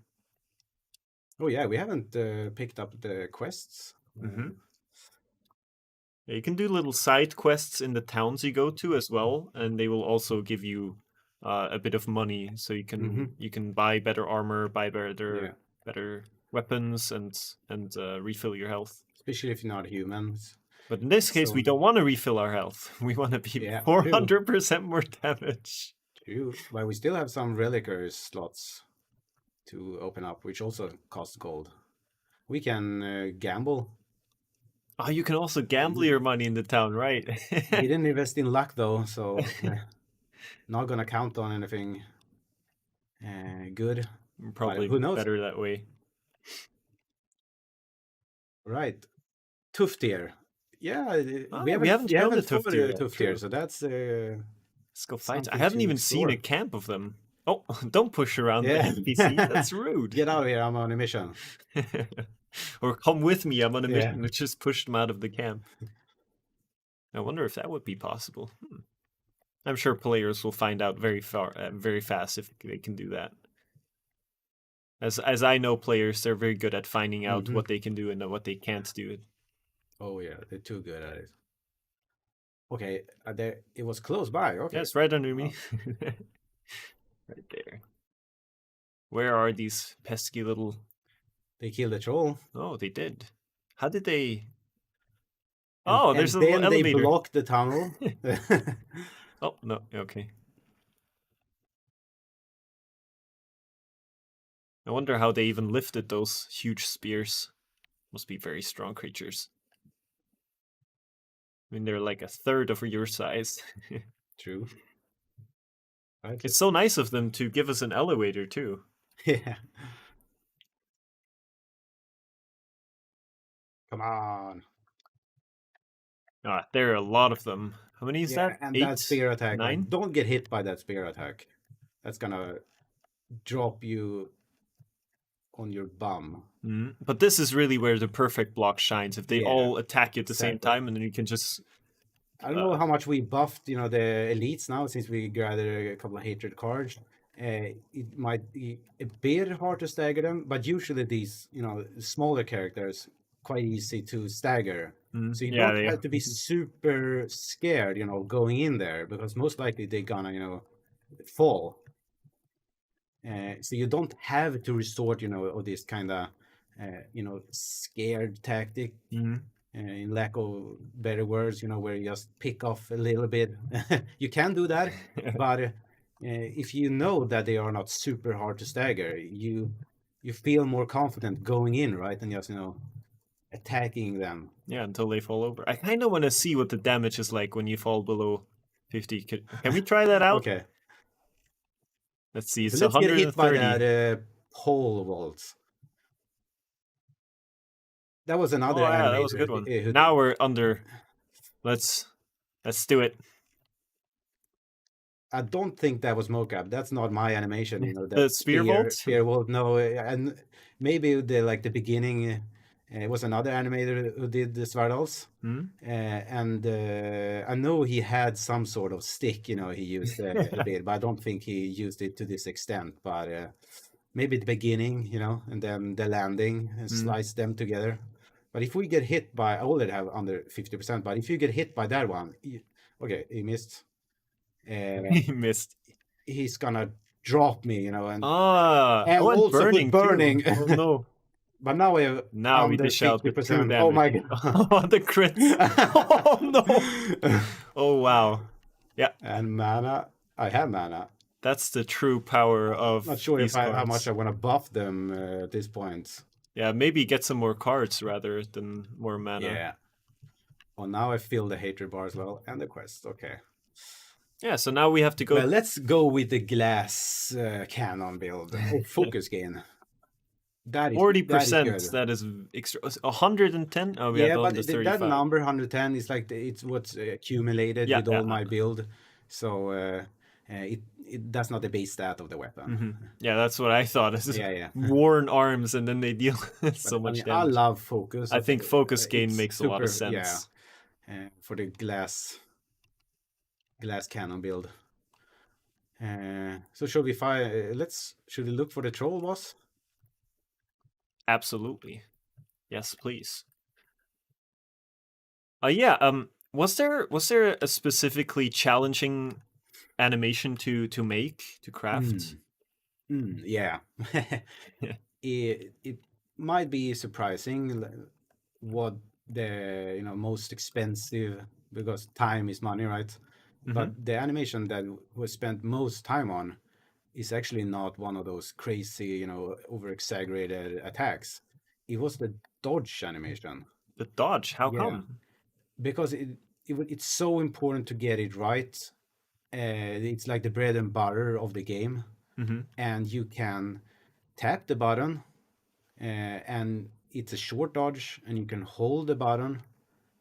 Oh yeah, we haven't picked up the quests. Mm-hmm. Yeah, you can do little side quests in the towns you go to as well, and they will also give you a bit of money, so you can buy better armor, buy better weapons, and refill your health. Especially if you're not humans. But in this case, we don't want to refill our health. We want to be 400% more damage. True, but we still have some reliquary slots to open up, which also cost gold. We can gamble. Oh, you can also gamble your money in the town, right? We didn't invest in luck though, so not gonna count on anything good. Probably who knows? Better that way. Right, Tuftir. Yeah, we haven't killed the the Tuftir Tuftir, so that's. Let's go fight. I haven't even seen a camp of them. Oh, don't push around the NPC. That's rude. Get out of here, I'm on a mission. Or come with me, I'm on a mission. Let's just push them out of the camp. I wonder if that would be possible. I'm sure players will find out very fast if they can do that. As I know players, they're very good at finding out what they can do and what they can't do. Oh yeah, they're too good at it. Okay, it was close by. Okay, yes, right under me. Right there. Where are these pesky little... They killed the troll. Oh, they did. How did they... There's a little elevator. They blocked the tunnel. Oh, no, okay. I wonder how they even lifted those huge spears. Must be very strong creatures. I mean, they're like a third of your size. True. Right. It's so nice of them to give us an elevator, too. Yeah. Come on. There are a lot of them. How many is that? And 8? that spear attack. 9? Don't get hit by that spear attack. That's gonna drop you on your bum. But this is really where the perfect block shines. If they all attack you at the same time, and then you can just... I don't know how much we buffed, the elites now, since we gathered a couple of hatred cards. It might be a bit hard to stagger them, but usually these, smaller characters, quite easy to stagger. So you don't have to be super scared, going in there, because most likely they're gonna, fall. So you don't have to resort, of this kind of, scared tactic. In lack of better words, where you just pick off a little bit. You can do that, but if you know that they are not super hard to stagger, you feel more confident going in, right? And just, attacking them. Yeah, until they fall over. I kind of want to see what the damage is like when you fall below 50. Can we try that out? Okay. Let's see. It's let's 130. Get hit by that pole vault. That was another animator. That was a good one. Now we're under. Let's do it. I don't think that was mocap. That's not my animation. The spear vault. Spear vault. No, and maybe the beginning. It was another animator who did the Svardals. And I know he had some sort of stick. He used a bit, but I don't think he used it to this extent. But maybe the beginning, and then the landing and slice them together. But if we get hit by, I already have under 50%, but if you get hit by that one, Okay, he missed. He missed. He's gonna drop me, you know, and Oh, and also put burning burning. too. Oh no. But now we have Now we under dish out the 2 50%. Oh damage. my god. Oh, the crits. Oh no. Oh wow. Yeah, And mana. I have mana. that's the true power I'm not of sure these how much cards. I want to buff them at this point. Yeah, maybe get some more cards rather than more mana. Yeah. Oh, now I feel the hatred bar as well and the quest. Okay. Yeah, so now we have to go. Well, let's go with the glass cannon build. Oh, focus gain. That is 40%. good. That is extra. 110. Oh, we Yeah, have but the that 35. number 110 is like it's what's accumulated Yeah, with all yeah. my build. So that's not the base stat of the weapon. Yeah, that's what I thought. Is Yeah. worn arms, and then they deal so I much mean, I damage. love focus. I think focus gain It's makes a lot of super, sense. yeah, for the glass cannon build. So should we should we look for the troll boss? Absolutely. Yes, please. Yeah. Was there a specifically challenging animation to make to craft? Yeah. It might be surprising what the most expensive, because time is money, right? But the animation that was spent most time on is actually not one of those crazy, over exaggerated attacks. It was the dodge animation. The dodge. How Yeah. come? Because it's so important to get it right. It's like the bread and butter of the game. And you can tap the button, and it's a short dodge, and you can hold the button,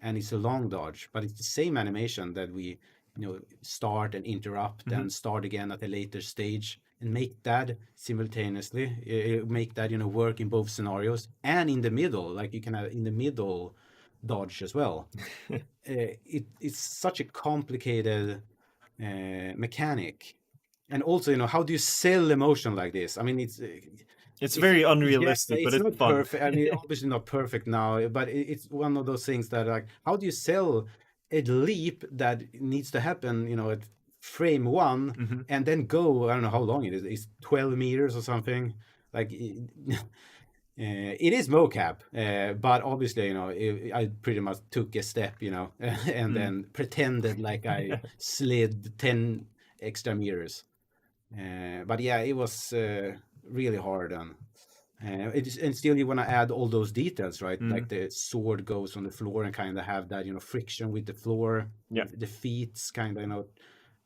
and it's a long dodge. But it's the same animation that we start and interrupt and start again at a later stage, and make that simultaneously, make that work in both scenarios, and in the middle, like you can have in the middle dodge as well. It's such a complicated mechanic. And also, how do you sell emotion like this? I mean, It's very unrealistic, but it's it's not fun. perfect. I mean, obviously not perfect now, but it's one of those things that, like, how do you sell a leap that needs to happen, at frame one, and then go, I don't know how long it is. It's 12 meters or something. Like, it is mocap, but obviously, I pretty much took a step, and then pretended like I slid 10 extra meters. But yeah, it was really hard, and still you want to add all those details, right? Like the sword goes on the floor and kind of have that friction with the floor. Yeah. The feet kind of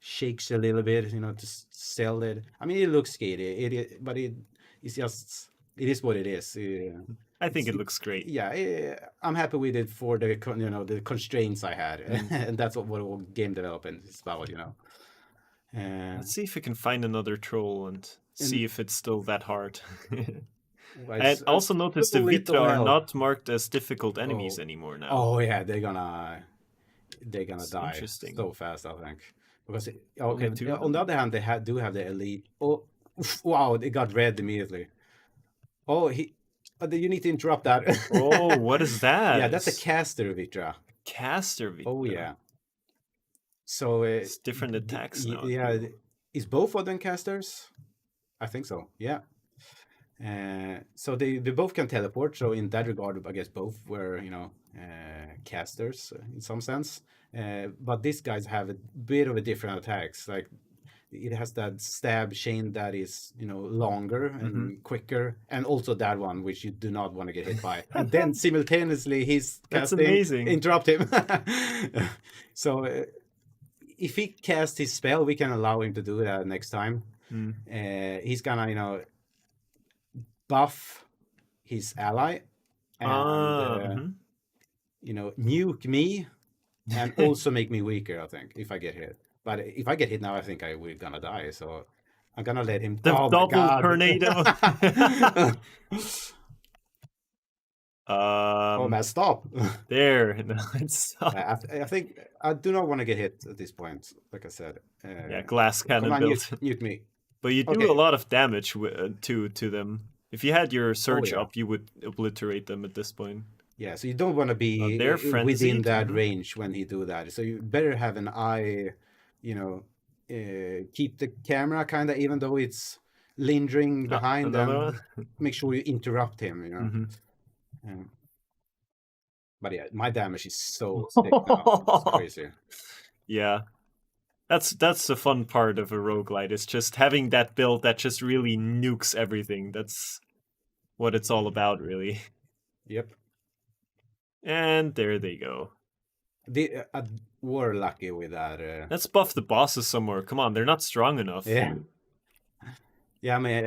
shakes a little bit, to sell it. I mean, it looks scary, but it's just, it is what it is. I think it looks great. Yeah, I'm happy with it for the the constraints I had, and that's what game development is about. Let's see if we can find another troll and see if it's still that hard. I I also noticed the so little Vitra are help. not marked as difficult enemies anymore now. Oh yeah, they're gonna die interesting. so fast, I think. Because Only two of on the other hand, they do have the elite. Oh, wow, they got red immediately. Oh, you need to interrupt that. Oh, what is that? Yeah, that's a caster Vitra. Caster Vitra. Oh yeah. So it's different attacks now. Yeah, is both of them casters? I think so. Yeah. So they both can teleport. So in that regard, I guess both were casters in some sense. But these guys have a bit of a different attacks. Like it has that stab chain that is longer and quicker, and also that one which you do not want to get hit by. And then simultaneously he's That's casting, amazing. interrupt him. So if he casts his spell, we can allow him to do that next time. He's gonna buff his ally and nuke me and also make me weaker, I think, if I get hit. But if I get hit now, I think we're gonna die. So I'm gonna let him. The double tornado. Oh man, stop! There, no, it's I think I do not want to get hit at this point. Like I said. Yeah, glass cannon build. Nuke me. But you do a lot of damage to them. If you had your surge up, you would obliterate them at this point. Yeah, so you don't want to be they're within frenzied. that range when he do that. So you better have an eye, you know, keep the camera kind of, even though it's lingering behind, Another and one. make sure you interrupt him. Mhm. Um, but yeah, my damage is so sick now. It's crazy. Yeah. That's the fun part of a roguelite. It's just having that build that just really nukes everything. That's what it's all about, really. Yep. And there they go. They were lucky with that. Let's buff the bosses some more. Come on, they're not strong enough. Yeah. Yeah, I mean,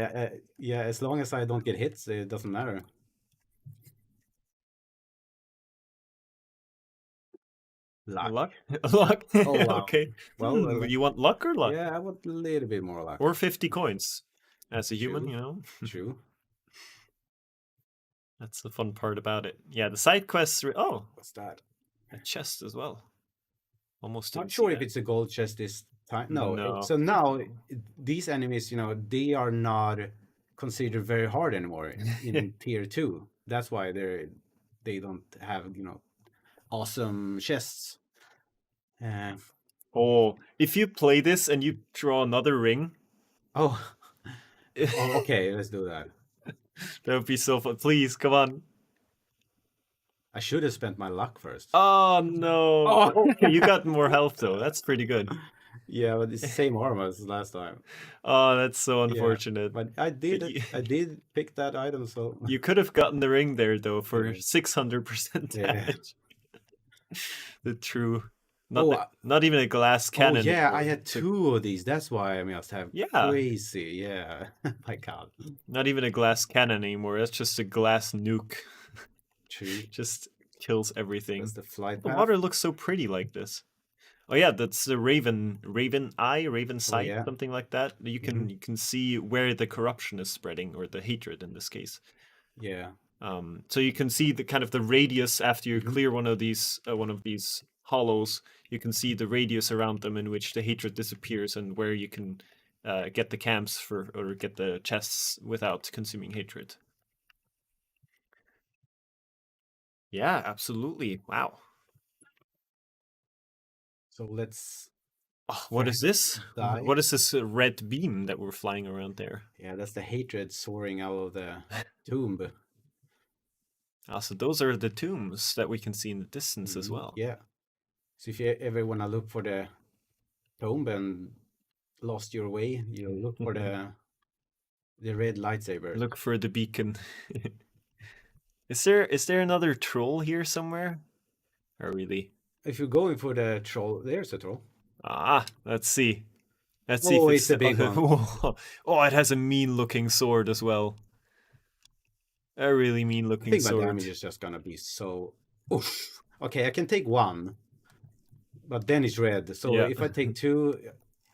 yeah, as long as I don't get hits, it doesn't matter. Luck? Luck? Oh, wow. Okay. Well, You want luck or luck? yeah, I want a little bit more luck. Or 50 coins. As a human, True. you know? True. That's the fun part about it. Yeah, the side quests. Oh, What's that? a chest as well. Almost Not didn't sure see if that. it's a gold chest this time. No. No. So now these enemies, they are not considered very hard anymore in tier 2. That's why they don't have, awesome chests. Oh, if you play this and you draw another ring, Oh, okay, let's do that. that would be so fun. Please, come on. I should have spent my luck first. Oh no! Oh. You got more health though. That's pretty good. Yeah, but it's the same armor as last time. Oh, that's so Yeah, unfortunate. but I did pick that item, so You could have gotten the ring there though for Yeah. 600% Yeah. damage. The true, Oh, not even a glass oh cannon. yeah, I anymore. had 2 of these. That's why I must have Yeah. crazy. Yeah, my God. Not even a glass cannon anymore. That's just a glass nuke. True. Just kills everything. That's the flight The path. water looks so pretty like this. Oh yeah, that's the raven eye, raven sight, yeah. something like that. You can see where the corruption is spreading, or the hatred in this case. Yeah. So you can see the kind of the radius after you clear one of these hollows. You can see the radius around them in which the hatred disappears, and where you can get the camps or get the chests without consuming hatred. Yeah, absolutely. Wow. So let's. Oh, what is this? Die. What is this red beam that we're flying around there? Yeah, that's the hatred soaring out of the tomb. So those are the tombs that we can see in the distance as well. Yeah. So if you ever want to look for the tomb and lost your way, you look for the red lightsaber. Look for the beacon. Is there another troll here somewhere? Or really? If you're going for the troll, there's a troll. Let's see. Let's see Oh, if it's a big one. Oh, it has a mean-looking sword as well. A really mean-looking I think sword. my damage is just gonna be so. Oof. Okay, I can take 1, but then it's red. So Yeah. if I take 2,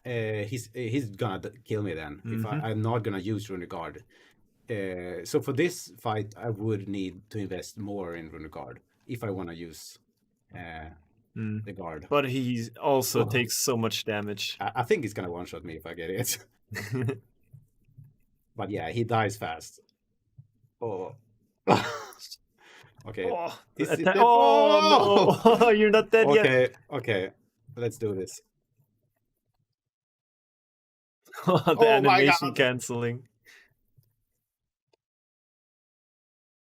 he's gonna kill me then. If I'm not gonna use Rune Guard. So for this fight, I would need to invest more in Rune Guard if I want to use the guard. But he also takes so much damage. I think he's gonna one-shot me if I get it. But yeah, he dies fast. Oh. Okay. Oh, no! You're not dead yet. Okay. Let's do this. The animation canceling.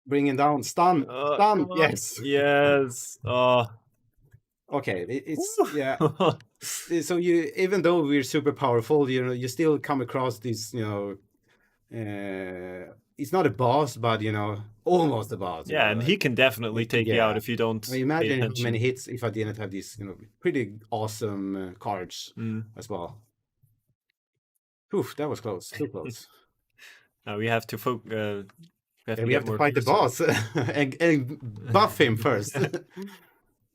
Bringing down stun. Stun. Yes. Yes. Okay. It's yeah. So you, even though we're super powerful, you still come across this, it's not a boss, but almost a boss. Yeah, and he can definitely take you out if you don't. I mean, imagine how many hits if I didn't have these, pretty awesome cards as well. Oof, that was close. Too close. Now we have to focus. We have to fight the boss and buff him first.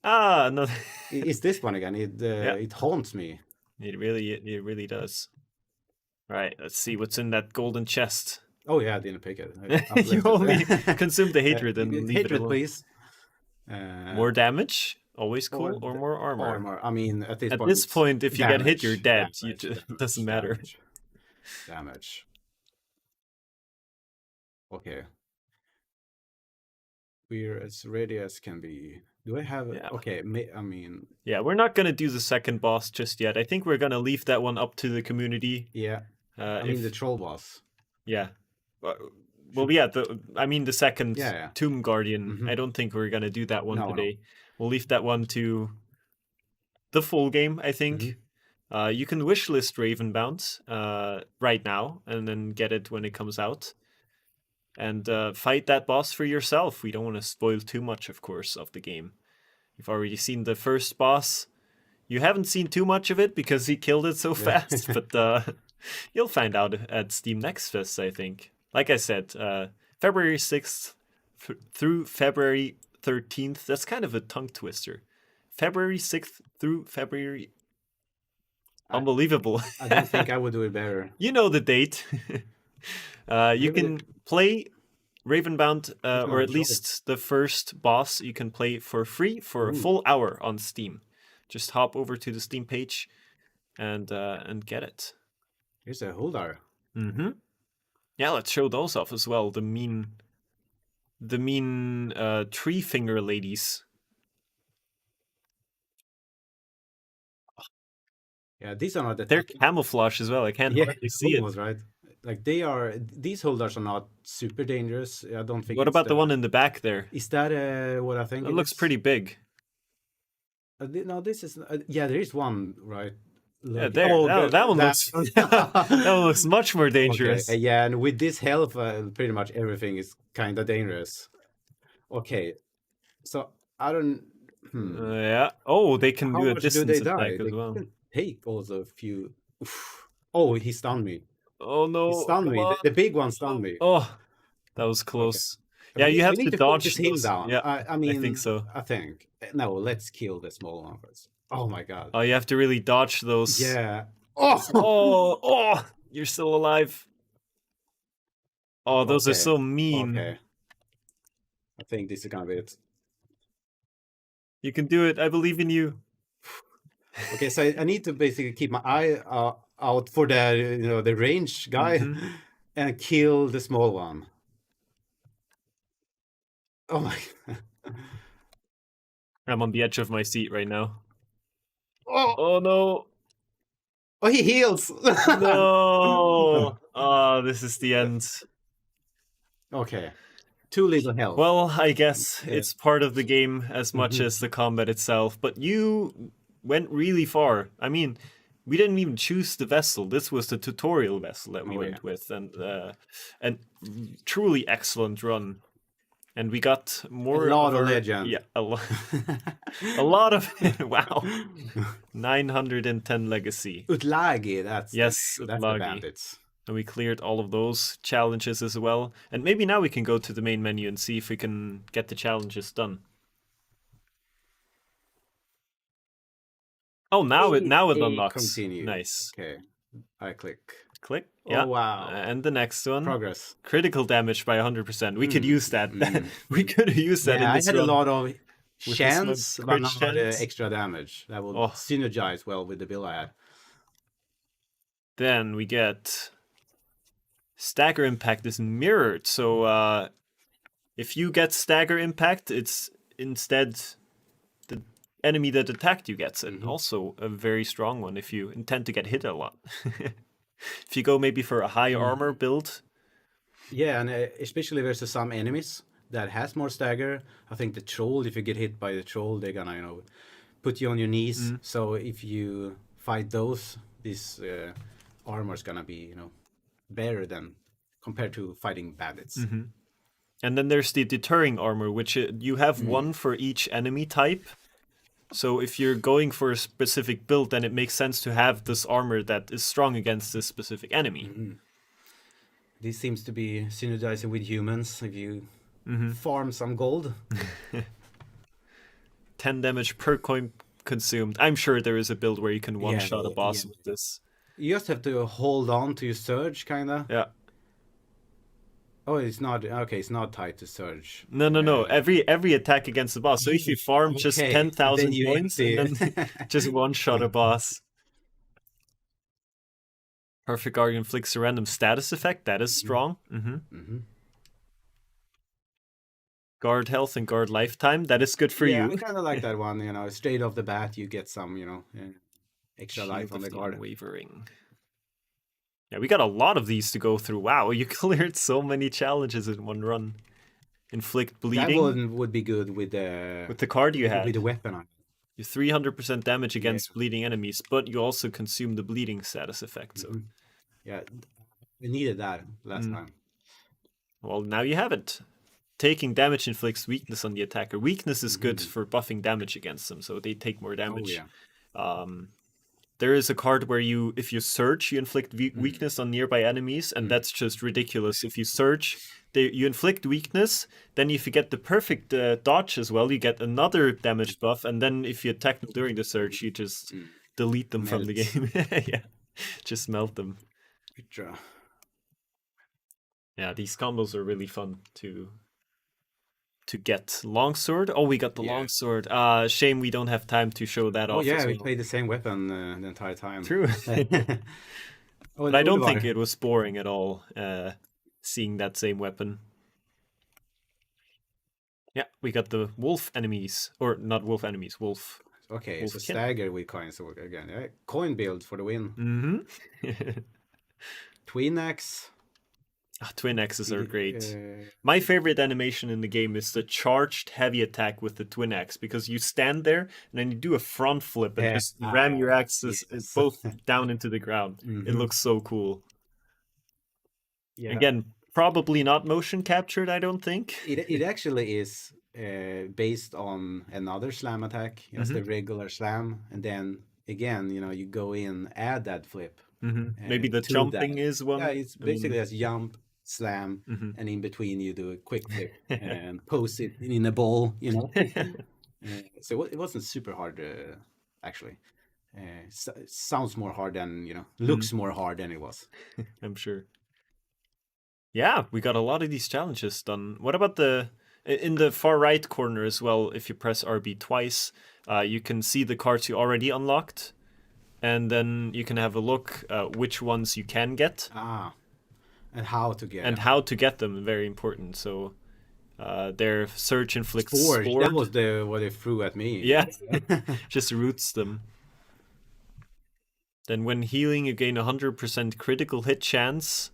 No. It's this one again. It haunts me. It really does. Right, let's see what's in that golden chest. Oh yeah, I didn't pick it. You only consume the hatred and leave it alone. Please. More damage, always cool, or more armor. I mean, at this point, if you get hit, you're dead. It doesn't matter. Damage. Okay. we're as ready as can be. Do I have? Yeah. Okay, I mean, Yeah, we're not gonna do the second boss just yet. I think we're gonna leave that one up to the community. yeah. I mean the troll boss. Yeah. Well, yeah. The second Yeah. Tomb Guardian. Mhm. I don't think we're gonna do that one No, no. today. We'll leave that one to the full game, I think. You can wishlist Ravenbound right now and then get it when it comes out. And fight that boss for yourself. We don't want to spoil too much, of course, of the game. You've already seen the first boss. You haven't seen too much of it because he killed it so Yeah. fast, but you'll find out at Steam Next Fest, I think. Like I said, February 6th through February 13th. That's kind of a tongue twister. February 6th through February. Unbelievable. I don't think I would do it better. You know the date. You can play Ravenbound, or at least the first boss, you can play for free for a full hour on Steam. Just hop over to the Steam page and get it. Here's a holder. Mm-hmm. Yeah, let's show those off as well. The mean tree finger ladies. Yeah, these are not the. They're camouflage as well. I can't hardly see almost, it. Right? Like these holders are not super dangerous. I don't think. What about the one in the back there? Is that what I think? It looks pretty big. No, this is. Yeah, there is one, right? Yeah, there. That one looks. That one looks much more dangerous. Okay. Yeah, and with this health, pretty much everything is kind of dangerous. Okay, so I don't. Yeah. Oh, they can do a distance attack as well. Take also a few. Oof. Oh, he stunned me. Oh no! He stunned me. The big one stunned me. Oh, that was close. Okay. Yeah, you have to dodge him down. Yeah, I mean, I think so. I think no. Let's kill the small one first. Oh my god! Oh, you have to really dodge those. Yeah. Oh! You're still alive. Oh, those are so mean. Okay. I think this is gonna be it. You can do it. I believe in you. Okay, so I need to basically keep my eye out for the range guy and kill the small one. Oh my god. I'm on the edge of my seat right now. Oh no. Oh, he heals. No. Oh, this is the end. Okay. Too little health. Well, I guess it's part of the game as much as the combat itself, but you went really far. I mean, we didn't even choose the vessel. This was the tutorial vessel that we went with, and truly excellent run. And we got more. A lot of legend. Yeah, a lot of wow. 910 legacy. Utlagi, that's the bandits. And we cleared all of those challenges as well. And maybe now we can go to the main menu and see if we can get the challenges done. Oh, now it unlocks. Continue. Nice. Okay, I click. Click. Yeah. Oh, wow. And the next one. Progress. Critical damage by 100%. We could use that. We could use that in this I had run. a lot of chance, but not chance. extra damage. That will synergize well with the build I had. Then we get stagger impact is mirrored. So if you get stagger impact, it's instead the enemy that attacked you gets it. Also a very strong one if you intend to get hit a lot. If you go maybe for a high armor build. Yeah, and especially versus some enemies that has more stagger. I think the troll, if you get hit by the troll, they're gonna, put you on your knees. So if you fight those, this armor's gonna be, better than compared to fighting bandits. And then there's the deterring armor, which you have one for each enemy type. So if you're going for a specific build, then it makes sense to have this armor that is strong against this specific enemy. This seems to be synergizing with humans if you farm some gold. 10 damage per coin consumed. I'm sure there is a build where you can one-shot a boss with this. You just have to hold on to your surge, kinda. Yeah. Oh, it's not okay. It's not tied to surge. No. Every attack against the boss. So if you farm just 10,000 points and then just one-shot a boss. Perfect Guard inflicts a random status effect. That is strong. Guard health and guard lifetime. That is good for Yeah, you. I kind of like that one. You know, straight off the bat, you get some, extra life Shield on of the the guard. Unwavering. Yeah, we got a lot of these to go through. Wow, you cleared so many challenges in one run. Inflict That bleeding one would be good with with the card you with the had. weapon on. You 300% damage Yeah. against bleeding enemies, but you also consume the bleeding status effect. So, Yeah, we needed that last Mm. time. well, now you have it. Taking damage inflicts weakness on the attacker. Weakness is good for buffing damage against them, so they take more Oh damage. yeah. There is a card where you, if you search, you inflict weakness on nearby enemies, and that's just ridiculous. If you search, you inflict weakness, then if you get the perfect dodge as well, you get another damage buff, and then if you attack them during the search, you just delete them from the Melts. game. Yeah, just melt them. Good draw. Yeah, these combos are really fun to get. Longsword. Oh, we got the Yeah. longsword. Shame we don't have time to show that Oh off yeah, as we well. played the same weapon the entire time. True. Oh, But I don't think it was boring at all, seeing that same weapon. Yeah, we got the wolf enemies. Or not wolf enemies, wolf. Okay, wolf so kin. stagger with coins again. Yeah. Coin build for the win. Mm-hmm. Twin axe. Twin axes are great. My favorite animation in the game is the charged heavy attack with the twin axe, because you stand there and then you do a front flip and just ram your axes both down into the ground. It looks so cool. Yeah. Again, probably not motion captured, I don't think. It actually is based on another slam attack. It's the regular slam, and then again, you go in, add that flip. Maybe the to jumping that. is one. Yeah, it's basically as jump, slam, and in between you do a quick flip and pose it in a ball. So it wasn't super hard, actually. Sounds more hard than looks more hard than it was. I'm sure. Yeah, we got a lot of these challenges done. What about in the far right corner as well? If you press RB twice, you can see the cards you already unlocked, and then you can have a look which ones you can get. And how to get and them. how to get them. Very important. So their search inflicts Forge. sword. That was what they threw at me. Yeah, just roots them. Then when healing, you gain 100% critical hit chance.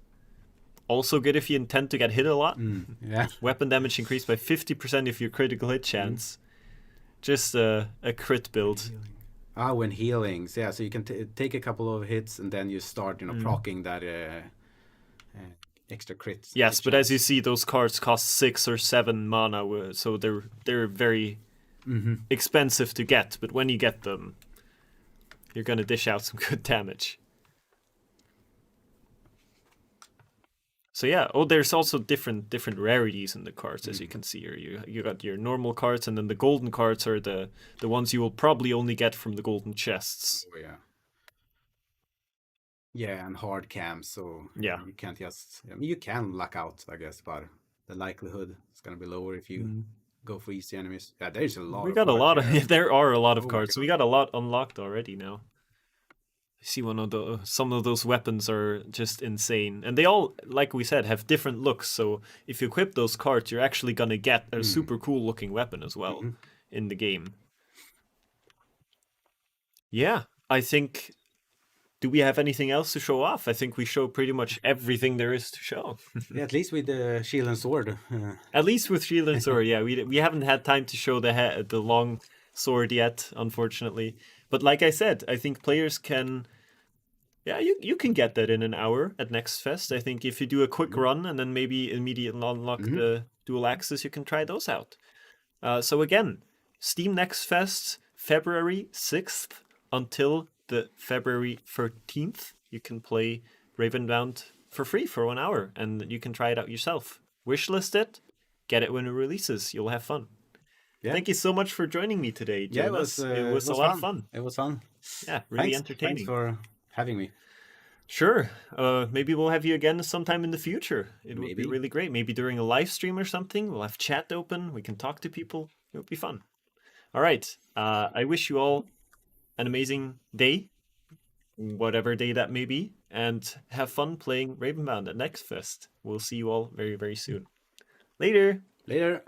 Also good if you intend to get hit a lot. Yeah. Weapon damage increased by 50% if your critical hit chance. Just a crit build. When healing. So, yeah, so you can take a couple of hits and then you start, proccing that extra crits. Yes, but as you see, those cards cost 6 or 7 mana, so they're very expensive to get. But when you get them, you're gonna dish out some good damage. So yeah, there's also different rarities in the cards, as you can see here. You got your normal cards, and then the golden cards are the ones you will probably only get from the golden chests. Oh, yeah. Yeah, and hard cams, so yeah, you can't just. I mean, you can luck out, I guess, but the likelihood is gonna be lower if you go for easy enemies. Yeah, there's a lot. We got a lot of. There are a lot of cards. So we got a lot unlocked already now. I see some of those weapons are just insane, and they all, like we said, have different looks. So if you equip those cards, you're actually gonna get a super cool looking weapon as well in the game. Yeah, I think. Do we have anything else to show off? I think we show pretty much everything there is to show. Yeah, at least with the shield and sword. At least with shield and sword, yeah. We haven't had time to show the long sword yet, unfortunately. But like I said, I think players can. Yeah, you can get that in an hour at Next Fest. I think if you do a quick run and then maybe immediately unlock the dual axes, you can try those out. So again, Steam Next Fest, February 6th until the February 13th. You can play Ravenbound for free for 1 hour, and you can try it out yourself. Wishlist it, get it when it releases. You'll have fun. Yeah. Thank you so much for joining me today, Jonas. Yeah, it was a lot of fun. It was fun. Yeah, really entertaining. Thanks for having me. Sure. Maybe we'll have you again sometime in the future. It would be really great. Maybe during a live stream or something. We'll have chat open. We can talk to people. It would be fun. All right. I wish you all an amazing day, whatever day that may be, and have fun playing Ravenbound at Next Fest. We'll see you all very, very soon. Later. Later.